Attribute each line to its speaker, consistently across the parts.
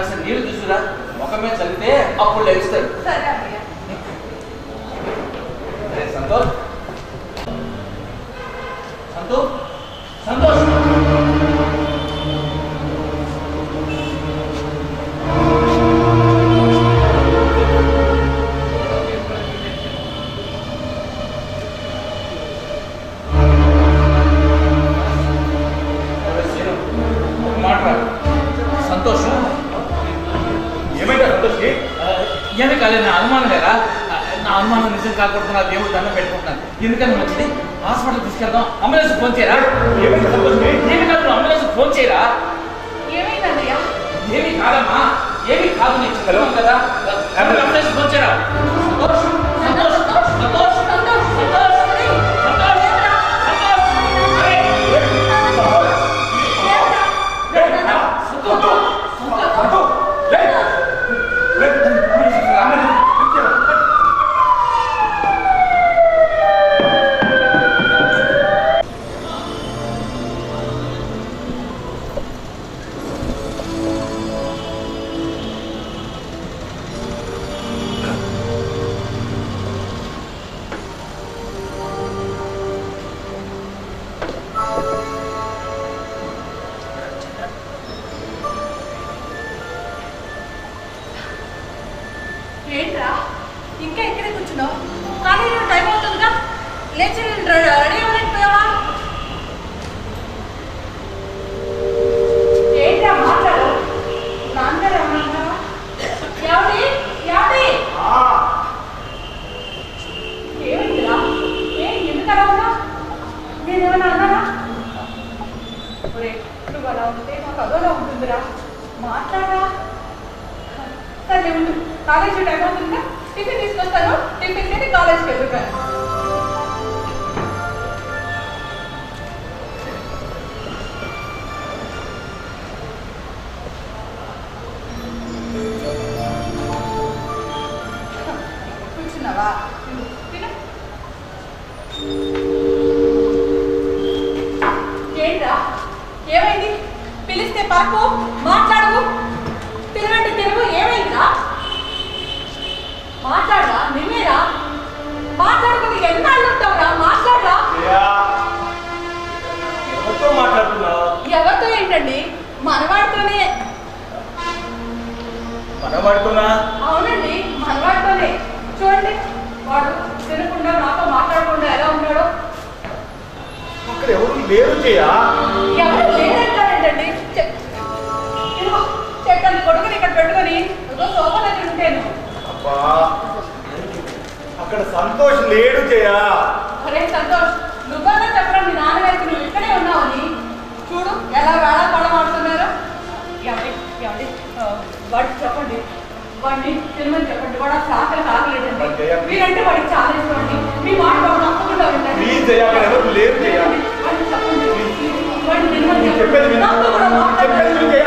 Speaker 1: కాస్త నీళ్ళు చూసురా, ముఖమే చల్లితే అప్పుడు లేస్తాడు. సంతోష్ సంతోష్ సంతోష్ ఏమీ కాలేదు. నా అనుమానం లేదా? నా అనుమానం నిజం కాకూడదు. నా దేవుడు దండం పెట్టుకుంటున్నాను. ఎందుకని మంచిది హాస్పిటల్ తీసుకెళ్దాం. అంబులెన్స్ ఫోన్ చేయరా? ఏమి కాదు, అంబులెన్స్ ఫోన్ చేయరా? ఏమీ కాదమ్మా, ఏమీ కాదు. నేను చెప్తున్నాను కదా, అంబులెన్స్ ఫోన్ చేయరా?
Speaker 2: ఏంట్రా ఇంకా ఎక్కడే కూర్చున్నావు? కానీ టైం అవుతుందిగా, లేచి రెడీ అవ్వలేకపోయావా? ఏంట్రా మాట్లాడు. నాన్నగారు ఏమన్నా ఎవరి ఎవరి ఏమైందిరా? ఎందుకు అలా ఉన్నా? నేనేమన్నా అన్నానా? నువ్వు అలా ఉంటే నాకు అదోలా ఉంటుందిరా. మాట్లాడరా. సరే ఉండు, కాలేజీ టైం అవుతుందిగా, టిఫిన్ తీసుకొస్తాను. టిఫిన్ తిని కాలేజ్కి వెళ్తాను. కూర్చున్నావా? ఏంట్రా ఏమైంది? పిలిస్తే పాకు మాట్లాడవు, తినవంటి తిరుగు. ఏమైందిరా? మాట్లాడరా. నిన్నేరా మాట్లాడుకుని ఎన్నాళ్ళు ఉంటావురా? మాట్లాడరా. ఎవరితో ఏంటండి? మనవాడితోనే.
Speaker 3: మనవాడితోనా?
Speaker 2: అవునండి, మనవాడితోనే. చూడండి, వాడు తినకుండా నాతో మాట్లాడకుండా ఎలా ఉన్నాడో.
Speaker 3: అక్కడ ఎవరు లేరు చేయా?
Speaker 2: ఎవరు లేరంటారేంటండి? చెట్టని కొడుకుని ఇక్కడ పెట్టుకొని సోఫా దగ్గర ఉంటాను.
Speaker 3: అబ్బా, అక్కడ సంతోష్ లేడు చేయా.
Speaker 2: అరే సంతోష్, నువ్వన్నా చెప్పడం మీ నాన్నగారికి నువ్వు ఇక్కడే ఉన్నావని. చూడు ఎలా వేళ పడమాడుతున్నారు. ఎవరి ఎవరి వాడికి చెప్పండి, వాడిని తినమని చెప్పండి. వాడు ఆ శాఖలు కాగలేదండి. మీరంటే వాడికి చాలా ఇష్టం అండి. మీ మాట వాడు తప్పకుండా వింటాడు.
Speaker 3: ఎవరు లేరు చేయా?
Speaker 2: వాడిని చెప్పండి, వాడిని తినమని చెప్పండి.
Speaker 3: చెప్పేది
Speaker 2: నాతో కూడా మాట్లాడండి.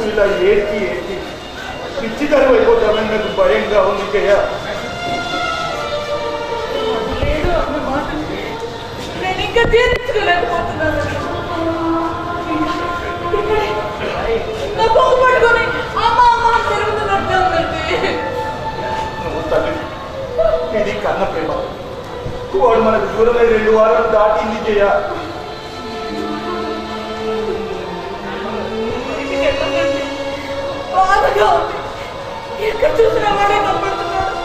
Speaker 3: ఇలా ఏడ్చి ఏడ్చి పిచ్చితనం అయిపోతామని నాకు భయంగా ఉంది జయ.
Speaker 2: నేను ఇంకా తీర్చుకోలేకపోతున్నాను. నా పొంగు పట్టుకొని అమ్మ అమ్మ తిరుగుతున్నట్టు ఉందండి.
Speaker 3: నువ్వు తల్లి, ఇది కన్న ప్రేమ. వాడు మనకు దూరమై 2 వారాలు దాటింది జయ.
Speaker 2: బాధగా ఉంది. ఎక్కడ చూసినా వాడే కనపడుతున్నాడు.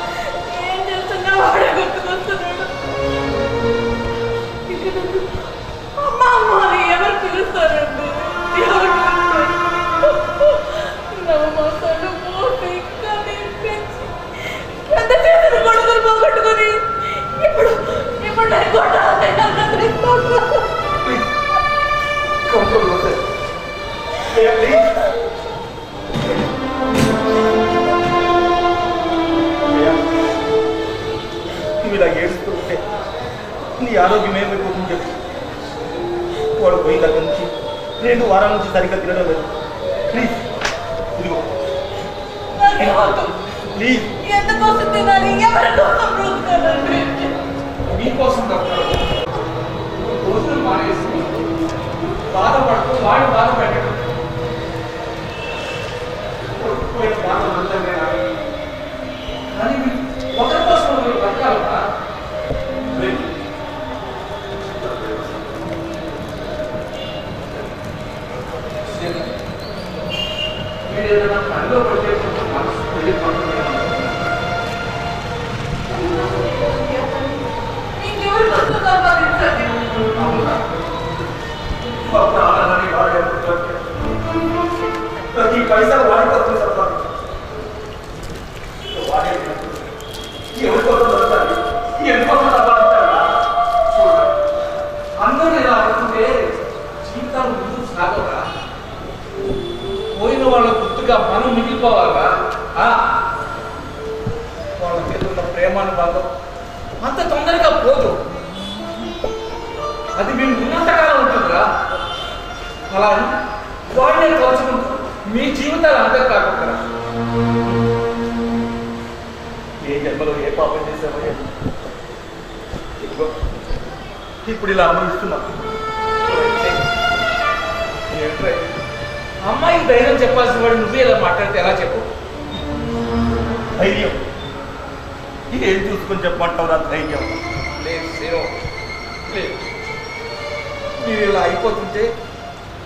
Speaker 2: ఏం చేస్తున్నా వాడే గుర్తుకొస్తున్నాడు.
Speaker 3: నువ్వు ఇలా ఏడుస్తూ ఉంటే నీ ఆరోగ్యం ఏమైపోతుంది చెప్పు. వాడు పోయిన దగ్గర నుంచి 2 వారాల నుంచి సరిగ్గా తినడం లేదు. ప్లీజ్ ఇదిగో ప్లీజ్.
Speaker 2: ఎందుకోసం తినాలి? ఎవరి కోసం బ్రతుకాలండి?
Speaker 1: మీకోసం డాక్టర్ రోజులు మానేసి బాధపడుతూ వాడు బాధ పెట్టడం కానీ ఒకరి కోసం మీరు బ్రతకాలరా? మీరు ఏదైనా పనిలో పడితే మనసు వెళ్ళిపోతుంది.
Speaker 2: ఇంకెవరి కోసం సంపాదించండి?
Speaker 3: ప్రతి పైసా వాడి కోసం సంపాదించాలి. ఎవరి కోసం దొరకాలి? ఎందుకోసం సంపాదించాలా?
Speaker 1: అందరూ ఇలా అనుకుంటే జీవితాలు ముందుకు సాగవరా? పోయిన వాళ్ళ గుర్తుగా మనం మిగిలిపోవాలా? వాళ్ళ మీద ఉన్న ప్రేమానుబంధం అంత తొందరగా పోదు. అది మేము ఉన్నంతకాలం ఉంటుందిరా. అలా అని వాడినే తలుచుకుంటూ మీ జీవితాలు అంతే కాకుండా
Speaker 3: ఏ జన్మలో ఏ పాపం చేసామయ్యా? ఇప్పుడు ఇలా అనుభవిస్తున్నాం.
Speaker 1: ఏంట్రా అమ్మాయికి ధైర్యం చెప్పాల్సిన వాడు నువ్వే ఇలా మాట్లాడితే ఎలా చెప్పు?
Speaker 3: ధైర్యం ఏం చూసుకొని చెప్పమంటావు రా? ధైర్యం
Speaker 1: లేదు. మీరు ఇలా అయిపోతుంటే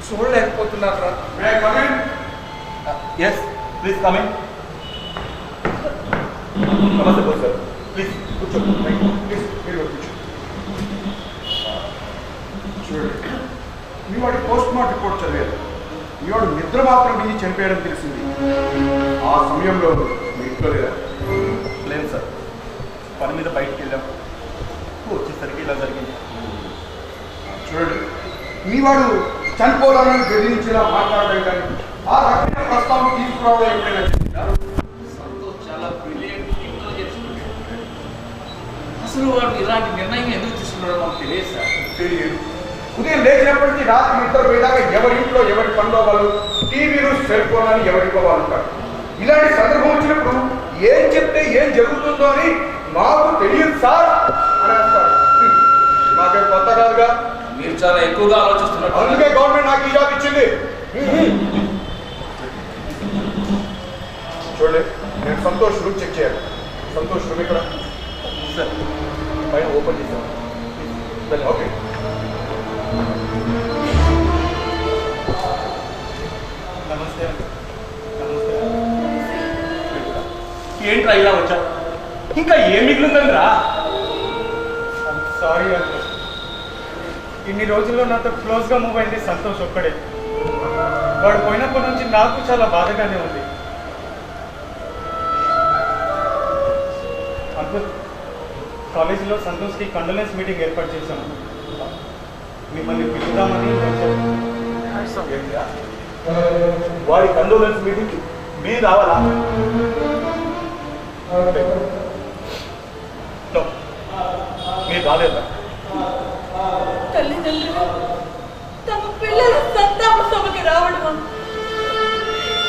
Speaker 1: చూడలేకపోతున్నారా?
Speaker 3: Yes please coming. నమస్తే బోస్ సార్. ప్లీజ్ కూర్చో. ప్లీజ్ మీరు కూర్చో.
Speaker 4: చూడండి, మీ వాడి పోస్ట్ మార్టం రిపోర్ట్ చదివారు. మీ వాడు నిద్ర మాత్రం మించి చనిపోయడం తెలిసింది. ఆ సమయంలో మీ ఇంట్లో లేదా?
Speaker 3: లేదు సార్, పని మీద బయటికి వెళ్ళాం. వచ్చేసరికి ఇలా జరిగింది.
Speaker 4: చూడండి, మీ వాడు చనిపోవాలని బెదిరించేలా మాట్లాడడం కానీ ఆ రకమైన ప్రస్తావన తీసుకురావడం ఎప్పుడైనా చేసిందా?
Speaker 1: సంతోష్ చాలా బ్రిలియంట్ ఇంటెలిజెన్స్. అసలు వాడు ఇలాంటి నిర్ణయం ఎందుకు తీసుకున్నాడో మాకు తెలియదు సార్.
Speaker 4: తెలియదు. ఉదయం లేచినప్పటి నుంచి రాత్రి నిద్ర పోయేదాకా ఎవరి ఇంట్లో ఎవరి పనిలో వాళ్ళు, టీవీలు సెల్ ఫోన్ అని ఎవరికో వాళ్ళు ఉంటారు. ఇలాంటి సందర్భం వచ్చినప్పుడు ఏం చెప్తే ఏం జరుగుతుందో అని మాకు తెలియదు సార్ అని అంటారు. మాకేం కొత్త కాదుగా.
Speaker 1: మీరు చాలా ఎక్కువగా ఆలోచిస్తున్నారు.
Speaker 4: అందుకే గవర్నమెంట్ నాకు ఈ జాబ్ ఇచ్చింది. చూడండి, నేను సంతోష్ రూమ్ చెక్ చేయాలి. సంతోష్ రూమ్ ఇక్కడ
Speaker 3: సార్ పైన ఓపెన్ చేశాను.
Speaker 4: ఓకే.
Speaker 3: నమస్తే. నమస్తే. ఏంట్రా ఇలా వచ్చా? ఇంకా ఏం మిగిలిందని రా?
Speaker 4: సారీ అంకుల్, ఇన్ని రోజుల్లో నాతో క్లోజ్గా మూవ్ అయింది సంతోష్ ఒక్కడే. వాడు పోయినప్పటి నుంచి నాకు చాలా బాధగానే ఉంది. అంకుల్, కాలేజీలో సంతోష్కి కండోలెన్స్ మీటింగ్ ఏర్పాటు చేశాను. మిమ్మల్ని పిలుద్దామని
Speaker 3: వాడి కండోలెన్స్ మీటింగ్ మీరు రావాలా? మీరు రాలేదా?
Speaker 2: తల్లిదండ్రులు తమ పిల్లల సంతాప సభకి రావడం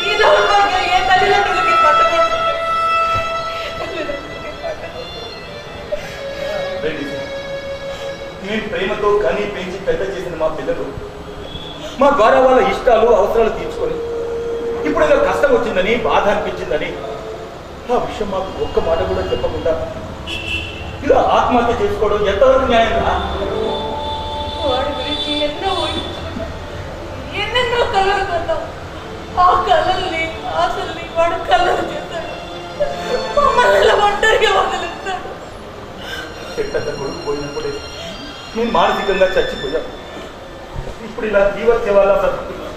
Speaker 2: ఈ దౌర్భాగ్యం ఏ తల్లిదండ్రులకి పట్టకూడదు.
Speaker 3: నేను ప్రేమతో కని పెంచి పెద్ద చేసిన మా పిల్లలు మా ద్వారా వాళ్ళ ఇష్టాలు అవసరాలు తీర్చుకొని ఇప్పుడు ఏదో కష్టం వచ్చిందని బాధ అనిపించిందని ఆ విషయం మాకు ఒక్క మాట కూడా చెప్పకుండా ఇలా ఆత్మహత్య చేసుకోవడం ఎంతవరకు న్యాయం రా?
Speaker 2: వాడి గురించి ఎన్నో ఊహించుకున్నాం, ఎన్నెన్నో కళలు కన్నాం. ఆ కళల్ని ఆశల్ని వాడు కళలు చేశాడు. మమ్మల్ని ఇలా ఒంటరిగా వదిలిస్తాడు.
Speaker 3: చెట్టంత కొడుకు పోయినప్పుడే మేము మానసికంగా చచ్చిపోయాం. ఇప్పుడు ఇలా జీవత్యవాలా బతుకుతున్నాం.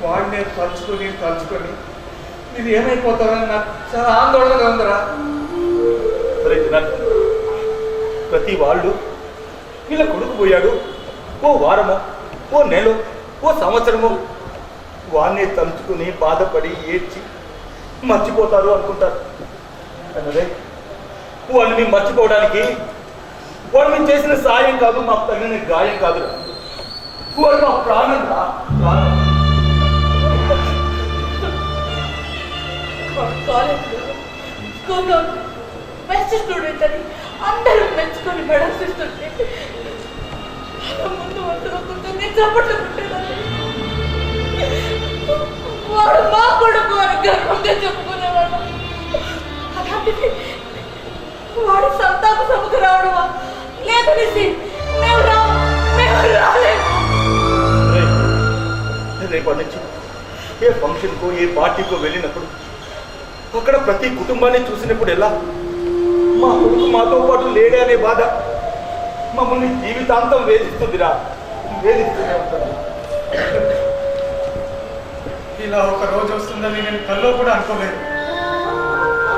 Speaker 1: వాడిని తలుచుకొని ఇది ఏమైపోతారని నాకు చాలా ఆందోళనగా ఉందిరా.
Speaker 3: సరే జనార్దన్, ప్రతి వాళ్ళు వీళ్ళ కొడుకు పోయాడు, ఓ వారమో ఓ నెల ఓ సంవత్సరమో వాడిని తలుచుకుని బాధపడి ఏడ్చి మర్చిపోతారు అనుకుంటారు. అదే వాళ్ళని మర్చిపోవడానికి వాళ్ళు మేము చేసిన సాయం కాదు, మాకు తగిన గాయం కాదురా. వాళ్ళు మా ప్రాణం రా, ప్రాణం.
Speaker 2: కాలేజ్లో స్కూల్లో బెస్ట్ స్టూడెంట్ అని అందరూ మెచ్చుకొని మెడల్స్ ఇస్తుంటే ముందు వంతులో కూర్చొని చప్పట్లు పుట్టేదాన్ని. వాడు మా కొడుకు అని గర్వంగా చెప్పుకునేవాడు. అలాంటిది వాడి సంతాప సభకు రావడమా? లేదు నిసి, మేము రాలేము.
Speaker 3: రేపటి నుంచి ఏ ఫంక్షన్కో ఏ పార్టీకో వెళ్ళినప్పుడు అక్కడ ప్రతి కుటుంబాన్ని చూసినప్పుడు ఎలా మా కొడుకు మాతో పాటు లేడే అనే బాధ మమ్మల్ని జీవితాంతం వేధిస్తుందిరా, వేధిస్తూనే ఉంటుంది.
Speaker 5: ఇలా ఒక రోజు వస్తుందని నేను కల్లో కూడా అనుకోలేదు.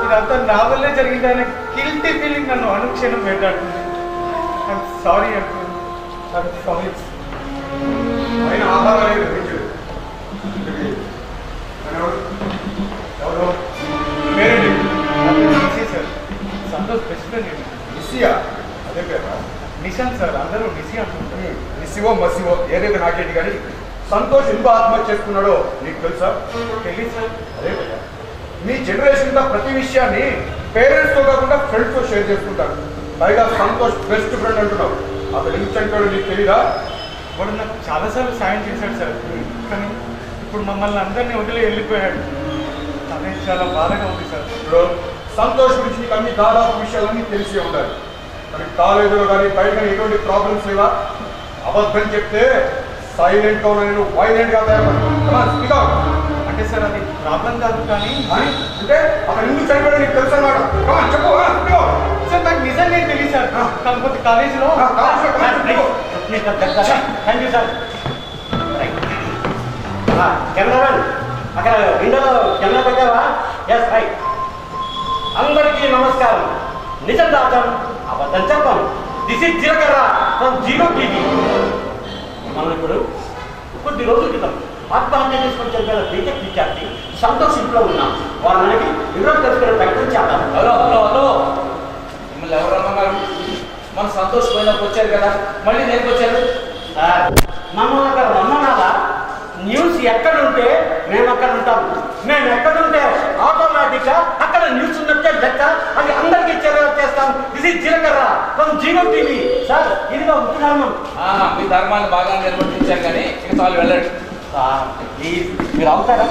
Speaker 5: ఇదంతా నా వల్లే జరిగిందనే గిల్టీ ఫీలింగ్ నన్ను అనుక్షణం వెంటాడుతుంది. I'm sorry uncle, I'm sorry.
Speaker 4: ఆయన ఆహారం అనేది గ్రహించలేదు. ఎవరు పేరేంటి?
Speaker 5: Nishi sir, Santosh best friend అండి.
Speaker 4: నిసియా? అదే పేరా?
Speaker 5: నిశాంత్ సార్, అందరూ నిశీ అంటుంటారు.
Speaker 4: నిసివో మసివో ఏదైతే నాకేంటి కానీ సంతోష్ ఎందుకు ఆత్మహత్య చేసుకున్నాడో నీకు తెలుసా?
Speaker 5: తెలియదు సార్.
Speaker 4: అదే భయ్యా, మీ జనరేషన్ ప్రతి విషయాన్ని పేరెంట్స్తో కాకుండా ఫ్రెండ్స్తో షేర్ చేసుకుంటారు. పైగా సంతోష్ బెస్ట్ ఫ్రెండ్ అంటున్నావు. అతను ఎందుకు చనిపోయాడో నీకు తెలీదా?
Speaker 5: వాడు నాకు చాలాసార్లు సాయం చేశాడు సార్, కానీ ఇప్పుడు మమ్మల్ని అందరినీ వదిలి వెళ్ళిపోయాడు. అదే చాలా బాధగా ఉంది సార్.
Speaker 4: ఇప్పుడు సంతోష్ గురించి నీకు అన్ని దాదాపు విషయాలన్నీ తెలిసే ఉండాలి. కానీ కాలేజీలో కానీ బయట ఎటువంటి ప్రాబ్లమ్స్ లేవా? అబద్ధం చెప్తే సైలెంట్గా ఉన్న నేను వైలెంట్గా తయారు.
Speaker 5: అంటే సార్ అది ప్రాబ్లం కాదు, కానీ
Speaker 4: అంటే అతను ఎందుకు చనిపోయాడో నీకు తెలుసు అన్నాడు. చెప్పు.
Speaker 5: సార్ నాకు నిజంగా తెలియదు సార్. కాకపోతే కాలేజీలో
Speaker 6: థ్యాంక్ యూ సార్. కెమెరామెన్ అక్కడ విండోలో కెమెరా పెట్టావా? Yes right. అందరికీ నమస్కారం. నిజం దాచాం, అబద్ధం చెప్పాం. దిస్ ఇస్ జీలకర్ర ఫ్రమ్ జీరో టీవీ. మనం ఇప్పుడు కొద్ది రోజుల క్రితం ఆత్మహత్య చేసుకొని చనిపోయిన బీటెక్ విద్యార్థి సంతోష్ ఇంట్లో ఉన్నాం. వారు మనకి వివరాలు తెలుసుకునే ప్రయత్నం చేద్దాం.
Speaker 1: హలో హలో హలో, మిమ్మల్ని ఎవరు రమ్మన్నారు? మన సంతోష్ పోయినప్పుడు వచ్చారు కదా, మళ్ళీ దేనికి వచ్చారు?
Speaker 6: సార్ మమ్మల్ని అక్కడ రమ్మన్నారా? న్యూస్ ఎక్కడుంటే మేము అక్కడ ఉంటాం. మేము ఎక్కడుంటే ఆటోమేటిక్గా అక్కడ న్యూస్ ఉన్నట్టే లెక్క. అది అందరికీ చెరగా చేస్తాం. ఇది జీలకర్ర ఫ్రమ్ జీరో టీవీ. సార్ ఇదిగా ఉదాహరణ.
Speaker 1: మీ ధర్మాన్ని బాగా నిర్వర్తించారు కానీ ఇక చాలు, వెళ్ళండి.
Speaker 6: సార్ ప్లీజ్ మీరు అవుతారా?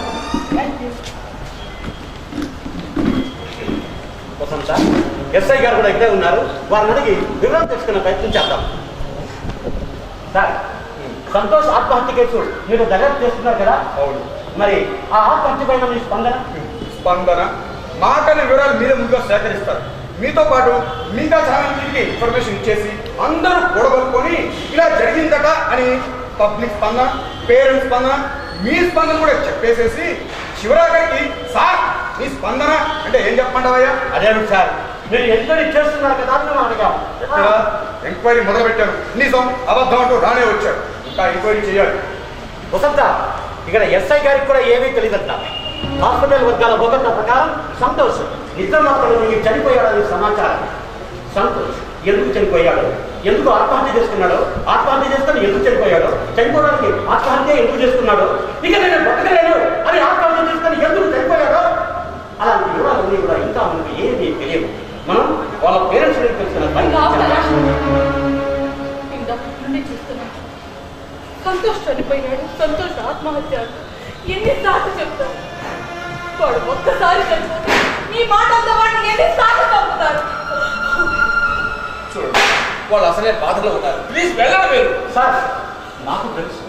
Speaker 6: కోసం సార్ ఎస్ఐ గారు కూడా ఇక్కడే ఉన్నారు. వారిని అడిగి వివరాలు తెలుసుకునే ప్రయత్నం చేద్దాం. సార్ సంతోష్ ఆత్మహత్య కేసు మీరు దర్యాప్తు చేస్తున్నారు కదా?
Speaker 4: అవును.
Speaker 6: మరి ఆ ఆత్మహత్య పైన మీ
Speaker 4: స్పందన మాకనే వివరాలు మీరే ముందుగా సేకరిస్తారు. మీతో పాటు మిగతా చాలా మందికి ఇన్ఫర్మేషన్ ఇచ్చేసి అందరూ గొడవలుకొని ఇలా జరిగిందట అని పబ్లిక్ స్పందన, పేరెంట్స్ స్పందన, మీ స్పందన కూడా చెప్పేసేసి చివరాఖరికి సార్ మీ స్పందన అంటే ఏం చెప్పమంటావయ్యా?
Speaker 6: అదే సార్ మీరు ఎంక్వైరీ చేస్తున్నారు కదా అని మేము అడిగాం.
Speaker 4: ఎక్కడ ఎంక్వైరీ మొదలు పెట్టారు. నిజం అబద్ధం అంటూ రానే వచ్చారు. ఇంకా ఎంక్వైరీ చేయాలి.
Speaker 6: వసంత ఇక్కడ ఎస్ఐ గారికి కూడా ఏమీ తెలియదంట. హాస్పిటల్ వర్గాల భూగత ప్రకారం సంతోష్ నిద్ర మాత్రం చనిపోయాడని సమాచారం. సంతోష్ ఎందుకు చనిపోయాడు, ఎందుకు ఆత్మహత్య చేసుకున్నాడు, ఆత్మహత్య చేసుకుని ఎందుకు చనిపోయాడు, చనిపోవడానికి ఆత్మహత్య ఎందుకు చేసుకున్నాడు, ఇక నేను బతకలేను అని ఆత్మహత్య చేసుకుని ఎందుకు చనిపోయాడో అలాంటి వివరాలన్నీ కూడా ఇంకా మనకి ఏమీ తెలియదు. మనం వాళ్ళ పేరెంట్స్ తెలుసుకున్న
Speaker 2: నుండి చూస్తున్నాను. సంతోష్ చనిపోయినాడు, సంతోష్ ఆత్మహత్య ఎన్నిసార్లు చెప్తారు? వాడు ఒక్కసారి చనిపోతే నీ మాటలతో వాడిని ఎన్నిసార్లు చంపుతారు?
Speaker 1: చూడండి, వాళ్ళు అసలే బాధలో ఉన్నారు. ప్లీజ్ వెళ్ళండి మీరు.
Speaker 6: సార్ నాకు తెలుసు,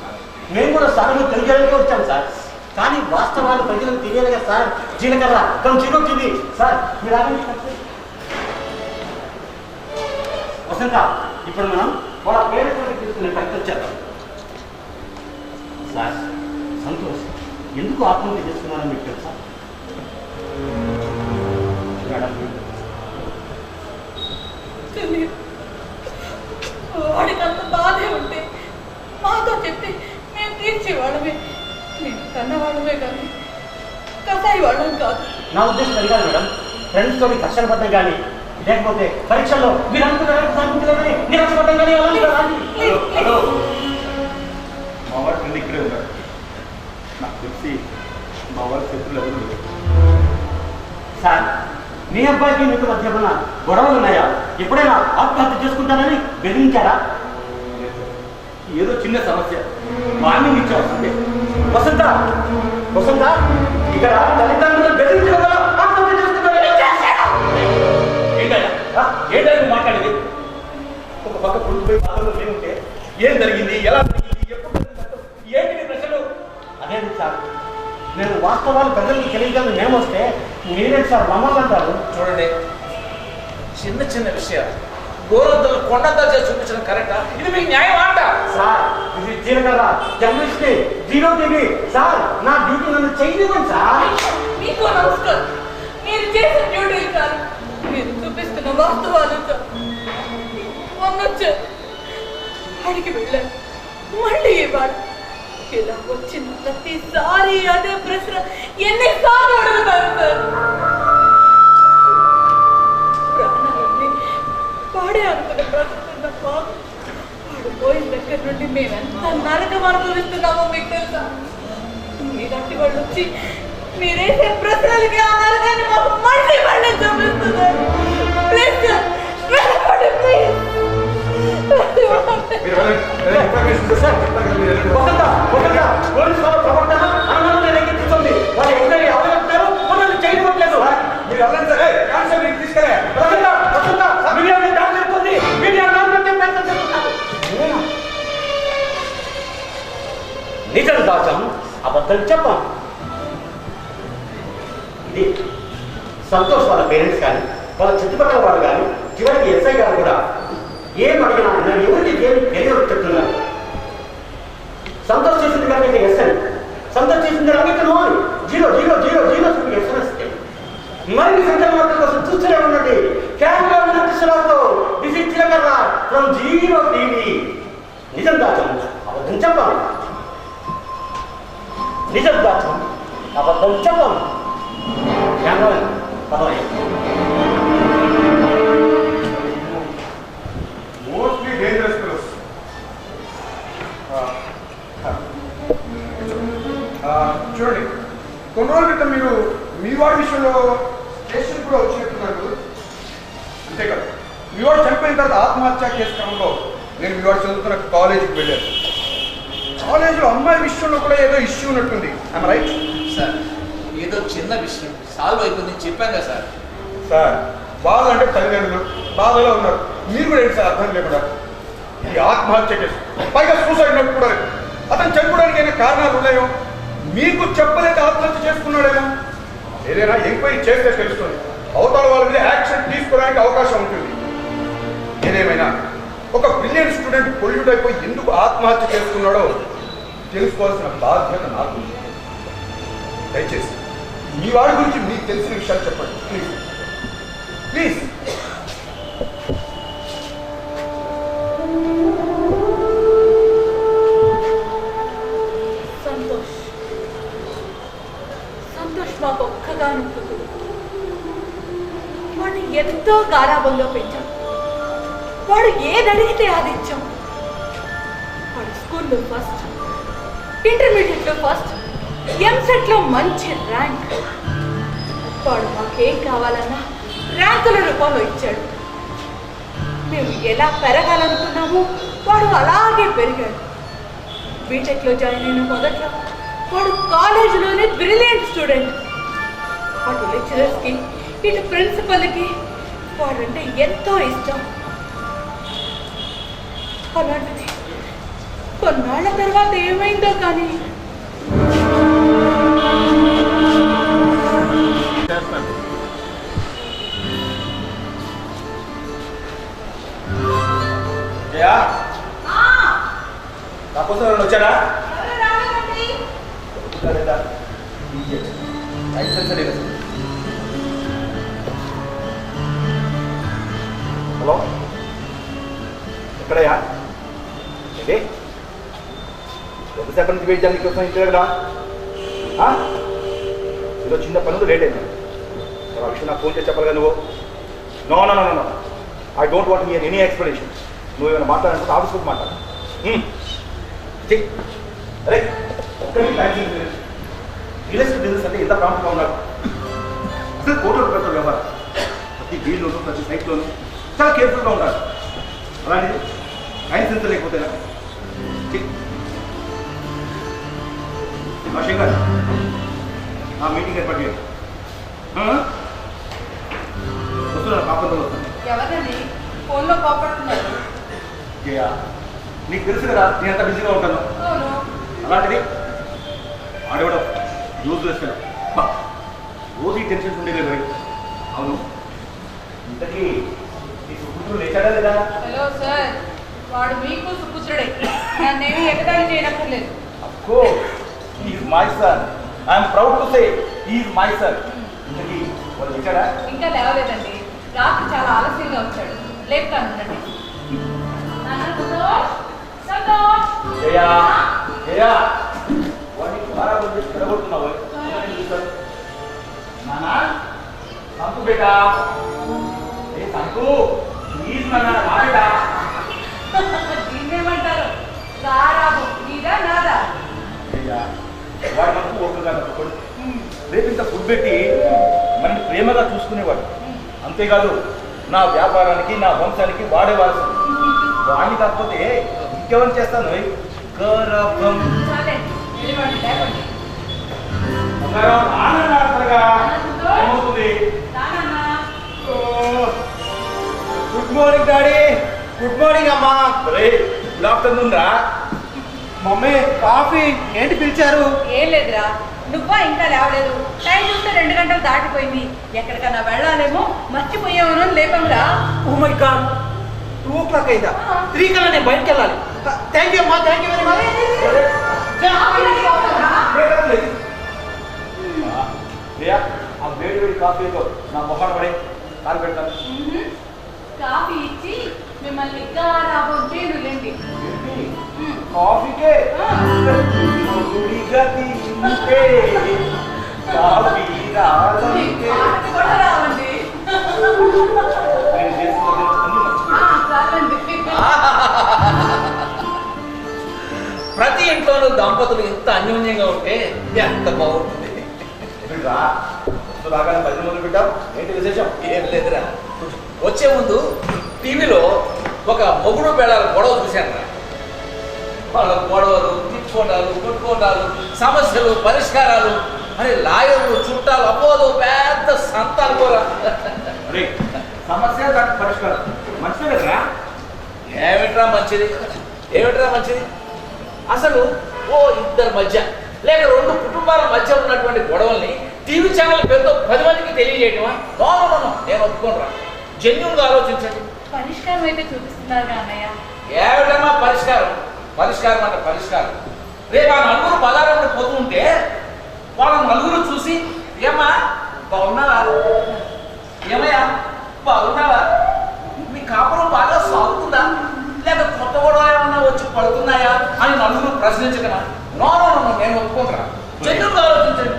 Speaker 6: మేము కూడా సార్లు తెలియజేయడానికి వచ్చాం సార్. కానీ వాస్తవాలు ప్రజలకు తెలియాలి కదా సార్. జీలకర్ర ఫ్రమ్ జీరో టీవీ. సార్ మీరు ఆగండి. వసంత ఇప్పుడు మనం వాళ్ళ పేరెంట్స్ తీసుకునే ప్రయత్నం చేద్దాం. సార్ సంతోష్ ఎందుకు ఆత్మహత్య చేస్తున్నారని మీకు తెలుసా? మేడం
Speaker 2: తెలియదు. వాడికి అంత బాధే ఉంటే మాతో చెప్పి మేము తీర్చేవాళ్ళమే. నేను కన్నవాళ్ళమే కానీ కసాయి వాళ్ళం కాదు.
Speaker 6: నా ఉద్దేశం అది కాదు మేడం. ఫ్రెండ్స్ తోటి కష్టం పడ్డం కానీ లేకపోతే పరీక్షల్లో మీరు అనుకున్నారని సాధించలేదని నిరాశపడ్డం కానీ
Speaker 3: హలో మా వాడు ఫ్రెండ్ ఇక్కడే ఉన్నాడు. నాకు తెలిసి మా వాళ్ళ శత్రులు ఎవరు లేరు.
Speaker 6: సార్ మీ అబ్బాయికి మీకు మధ్య ఏమన్నా గొడవలు ఉన్నాయా? ఎప్పుడైనా ఆత్మహత్య చేసుకుంటానని బెదిరించారా?
Speaker 3: ఏదో చిన్న సమస్య వార్నింగ్ ఇచ్చాల్సిందే.
Speaker 6: వసంత వసంత ఇక్కడ తల్లిదండ్రులు బెదిరించడం వల్ల ఆత్మహత్య చేసుకుంటారని
Speaker 3: ఏంటని మాట్లాడేది? ఒక పక్క కొడుకుపోయి బాధలో లేకుంటే ఏం జరిగింది, ఎలా జరిగింది, ఎప్పుడు జరిగింది, ఏంటి మీ ప్రశ్నలు?
Speaker 6: అదేంటి సార్, నేను వాస్తవాలు ప్రజలకు తెలియజేయాలని మేము వస్తే మీరేంటి సార్ మమ్మల్ని అంటారు?
Speaker 1: చూడండి, చిన్న చిన్న విషయాలు గోరంతలు కొండంతా చేసి చూపించడం కరెక్టా? ఇది మీకు న్యాయం అంట?
Speaker 6: సార్ ఇది జీలకర్ర జర్నలిస్ట్ జీరో టీవీ సార్, నా డ్యూటీ నన్ను చేయనివ్వండి సార్.
Speaker 2: మీకు నమస్కారం. మీరు చేసిన డ్యూటీలు కాదు, మీరు చూపిస్తున్న వాస్తవాలు సార్. మొన్నొచ్చారు, అడిగి వెళ్ళారు, మళ్ళీ ఇవ్వాలి. ఇలా వచ్చిన ప్రతిసారి అదే ప్రశ్న ఎన్నిసార్లు అడుగుతారు సార్? ప్రాణాలన్నీ పాడే అనుకున్న బ్రతుకుతున్న మాకు వాడు పోయిన దగ్గర నుండి మేమెంత నరకం అనుభవిస్తున్నామో మీకు తెలుసా? మీలాంటి వాళ్ళు వచ్చి మీరేసే ప్రశ్నలకి ఆ నరకాన్ని మాకు మళ్ళీ మళ్ళీ చూపిస్తున్నారు. ప్లీజ్ సార్, వెళ్ళకండి ప్లీజ్.
Speaker 4: మీరు వెళ్ళండి. ఇన్ఫర్మేషన్
Speaker 6: వసంత వసంత పోలీసు వాళ్ళ ప్రవర్తన అనుమానాన్ని రేకెత్తిస్తుంది. వాళ్ళు ఎక్కడికి అవగలుగుతారు మనల్ని చేయట్లేదు.
Speaker 4: మీరు వెళ్ళండి సార్. కాన్స్టేబుల్ తీసుకెళ్ళే
Speaker 6: వసంత వసంత మీడియా దాడి జరుగుతుంది. మీడియా నిజం దాచం, అబద్ధం చెప్పం. ఇది సంతోష్ వాళ్ళ పేరెంట్స్ కానీ వాళ్ళ చుట్టుపక్కల వాళ్ళు కానీ చివరికి ఎస్ఐ గారు కూడా ఏం అడిగినా నేను ఎవరికి ఏమి తెలియదు చెప్తున్నారు. సంతోష్ చేసింది కనుక ఎస్ఐ, సంతోష్ చేసింది కనుక నోన్ 00000 ఎస్ఎంఎస్. మరిన్ని సంచలనాల కోసం చూస్తూనే ఉండండి. కెమెరా ఉన్న కృష్ణరావుతో దిస్ ఇస్ జీలకర్ర ఫ్రమ్ జీరో టీవీ. నిజం దాచం, అబద్ధం చెప్పం. నిజం దాచం, అబద్ధం చెప్పం. కెమెరా పదవి
Speaker 4: మోస్ట్లీ డేంజరస్ ఫెలోస్. చూడండి, కొన్ని రోజుల క్రితం మీరు మీ వాడి విషయంలో స్టేషన్ కూడా వచ్చినట్టున్నారు. అంతేకాదు, మీ వాడు చనిపోయిన తర్వాత ఆత్మహత్య కేసు క్రమంలో నేను మీ వాడు చదువుతున్న కాలేజీకి వెళ్ళాను. కాలేజీలో అమ్మాయి విషయంలో కూడా ఏదో ఇష్యూ ఉన్నట్టుంది. I'm right?
Speaker 1: సార్, ఏదో చిన్న విషయం సాల్వ్ అయిపోయింది చెప్పాం కదా సార్.
Speaker 4: సార్, వాళ్ళంటే తల్లిదండ్రులు బాధలో ఉన్నారు. మీరు కూడా ఏంటి సార్ అర్థం లేకుండా ఈ ఆత్మహత్య కేసు, పైగా సూసైడ్ నోట్ కూడా లేదు. అతను చనిపోవడానికి ఏమైనా కారణాలు ఉన్నాయో, మీకు చెప్పలేక ఆత్మహత్య చేసుకున్నాడేమో. ఏదైనా ఎంక్వైరీ చేస్తే తెలుస్తుంది. అవతల వాళ్ళ మీద యాక్షన్ తీసుకోవడానికి అవకాశం ఉంటుంది. ఏదేమైనా ఒక బ్రిలియంట్ స్టూడెంట్ పొల్యూట్ అయిపోయి ఎందుకు ఆత్మహత్య చేసుకున్నాడో తెలుసుకోవాల్సిన బాధ్యత నాకు. దయచేసి మీ వాడి గురించి మీకు తెలిసిన విషయాలు చెప్పండి ప్లీజ్ ప్లీజ్.
Speaker 2: సంతోష్ మాకు ఒక్కగాను కూతురు. వాడిని ఎంతో గారాబంలో పెంచాం. వాడు ఏది అడిగితే అది ఇచ్చాం. వాడు స్కూల్లో ఫస్ట్, ఇంటర్మీడియట్లో ఫస్ట్, ఎంసెట్లో మంచి ర్యాంక్. వాడు మాకేం కావాలన్నా ర్యాంకుల రూపంలో ఇచ్చాడు. మేము ఎలా పెరగాలనుకున్నామో వాడు అలాగే పెరిగాడు. బీటెక్లో జాయిన్ అయిన మొదట్లో వాడు కాలేజీలోనే బ్రిలియంట్ స్టూడెంట్. అటు లెక్చరర్స్కి ఇటు ప్రిన్సిపల్కి వాడంటే ఎంతో ఇష్టం. అలాంటిది కొన్నాళ్ళ తర్వాత ఏమైందో కానీ
Speaker 3: జయా, నా కోసం ఎవరైనా వచ్చారా?
Speaker 4: హలో, ఎక్కడయ్యా? ఏంటి ఎంతసేపటి నుంచి వెయిట్ చేయడానికి కోసం ఇంటి దగ్గర ఏదో చిన్న పనులు లేట్ అయింది. ఆ విషయం నాకు ఫోన్ చేసి చెప్పాలిగా నువ్వు.
Speaker 3: No no no no I don't want hear any explanation. నువ్వు ఏమైనా మాట్లాడాలంటే ఆఫీస్కి మాట్లాడు. అరే ఒక్కరికి రియల్ ఎస్టేట్ బిజినెస్ అంటే ఎంత ప్రాముఖ్యంగా ఉన్నాడు. అసలు కోట్ల రూపాయలతో వ్యవహారం. ప్రతి డీల్లోనూ ప్రతి సైట్లోనూ చాలా కేర్ఫుల్గా ఉంటాడు. అలాంటిది ఆయన సెన్స్ లేకపోతేనా? శంకర్ ఆ మీటింగ్ ఏర్పాటు చేయండి. వస్తున్నాను, పాపంతో వస్తాను.
Speaker 2: ఎవరండి ఫోన్లో కోపడుతున్నారు?
Speaker 3: నీకు తెలుసు కదా నేను ఎంత బిజీగా ఉంటాను.
Speaker 2: అవును.
Speaker 3: అలాంటిది ఆడేవడం యూజ్ చేస్తాను. రోజు ఈ టెన్షన్స్ ఉండేది. అవును, ఇంతకీ నీ సుపుత్రుడు లేచాడా లేదా?
Speaker 2: హలో సార్, వాడు మీకు సుపుత్రుడే, నన్నేమి ఎగతాళి చేయనక్కర్లేదు.
Speaker 3: Of course he is my son. I'm proud to say he is my son. ఇంతకీ వాళ్ళు లేచాడా?
Speaker 2: ఇంకా లేవలేదండి, రాత్రి చాలా ఆలస్యంగా వచ్చాడు. లేపుతాను రండి.
Speaker 3: జయా జయా వాడిని బాగా కొంచెం చెడగొడుతున్నావు. నానా సంతు బేటా, ఏ సంతు ప్లీజ్ నాన్న రా బేటా.
Speaker 2: దీన్నేమంటారు? గారాబు నీదా నాదా?
Speaker 3: జయా వాడు మనకు ఒక్కగా కొడు. రేపు ఇంత ఫుడ్ పెట్టి మనని ప్రేమగా చూసుకునేవాడు. అంతేకాదు నా వ్యాపారానికి నా వంశానికి వాడే వారసు. వాడిని కాకపోతే ఇంకెవరు చేస్తాను? గౌరవం
Speaker 2: చాలే వెళ్ళివ్వండి, లేవండి.
Speaker 5: Good morning daddy. Good morning అమ్మా.
Speaker 3: గుడ్ ఆఫ్టర్నూన్ రా.
Speaker 5: మమ్మీ కాఫీ ఏంటి పిలిచారు?
Speaker 2: ఏం లేదురా, నువ్వా ఇంకా లేవలేదు? టైం చూస్తే 2 గంటలు దాటిపోయింది. ఎక్కడికన్నా వెళ్ళాలేమో మర్చిపోయామను లేపంరా.
Speaker 5: ఓ మై గాడ్, 2 o'clock అయిందా? 3 కల్లా నేను బయటకు వెళ్ళాలి. థ్యాంక్ యూ అమ్మా, థ్యాంక్ యూ వెరీ మచ్.
Speaker 3: ఆ వేడి వేడి కాఫీతో నా మొహాన్ని పడే కాలు పెడతాను.
Speaker 2: కాఫీ ఇచ్చి మిమ్మల్ని గారాబం చేయనులేండి.
Speaker 3: కాఫీకే కాఫీ
Speaker 2: కూడా రావండి. చాలండి.
Speaker 1: ప్రతి ఇంట్లోనూ దంపతులు ఎంత అన్యోన్యంగా ఉంటే ఎంత బాగుంటుంది.
Speaker 3: రాగానే 10 మొదలు పెట్టావు. ఏంటి విశేషం?
Speaker 1: ఏం లేదురా, వచ్చే ముందు టీవీలో ఒక మొగుడు పేడాల గొడవ చూశాను రా. వాళ్ళ గొడవలు, తిట్టుకోవడాలు, కొట్టుకోవడాలు, సమస్యలు, పరిష్కారాలు, మరి లాయర్లు, చుట్టాలు, అపోలు, పెద్ద సంతాలు కూడా.
Speaker 3: అరే సమస్య దానికి పరిష్కారం మంచిదే కదరా?
Speaker 1: ఏమిట్రా మంచిది? ఏమిట్రా మంచిది? అసలు ఓ ఇద్దరి మధ్య లేక 2 కుటుంబాల మధ్య ఉన్నటువంటి గొడవల్ని టీవీ ఛానల్ పేరుతో 10 మందికి తెలియజేయటమా? నో నో నో, నేను ఒప్పుకోనరా. జెన్యూన్గా ఆలోచించండి.
Speaker 2: పరిష్కారం అయితే చూపిస్తున్నారు అన్నయ్య.
Speaker 1: ఏమిటమ్మా పరిష్కారం? పరిష్కారం అంటే పరిష్కారం. రేపు ఆ నలుగురు బజారంలో పోతూ ఉంటే వాళ్ళ నలుగురు చూసి ఏమ్మా బాగున్నావా, ఏమయ్యా బాగున్నావా, మీ కాపురం బాగా సాగుతుందా, లేక కొత్త గొడవ ఏమన్నా వచ్చి పడుతున్నాయా అని నలుగురు ప్రశ్నించగలమా? నో నో నో, నేను ఒప్పుకుంటున్నా. జన్యుగా ఆలోచించండి.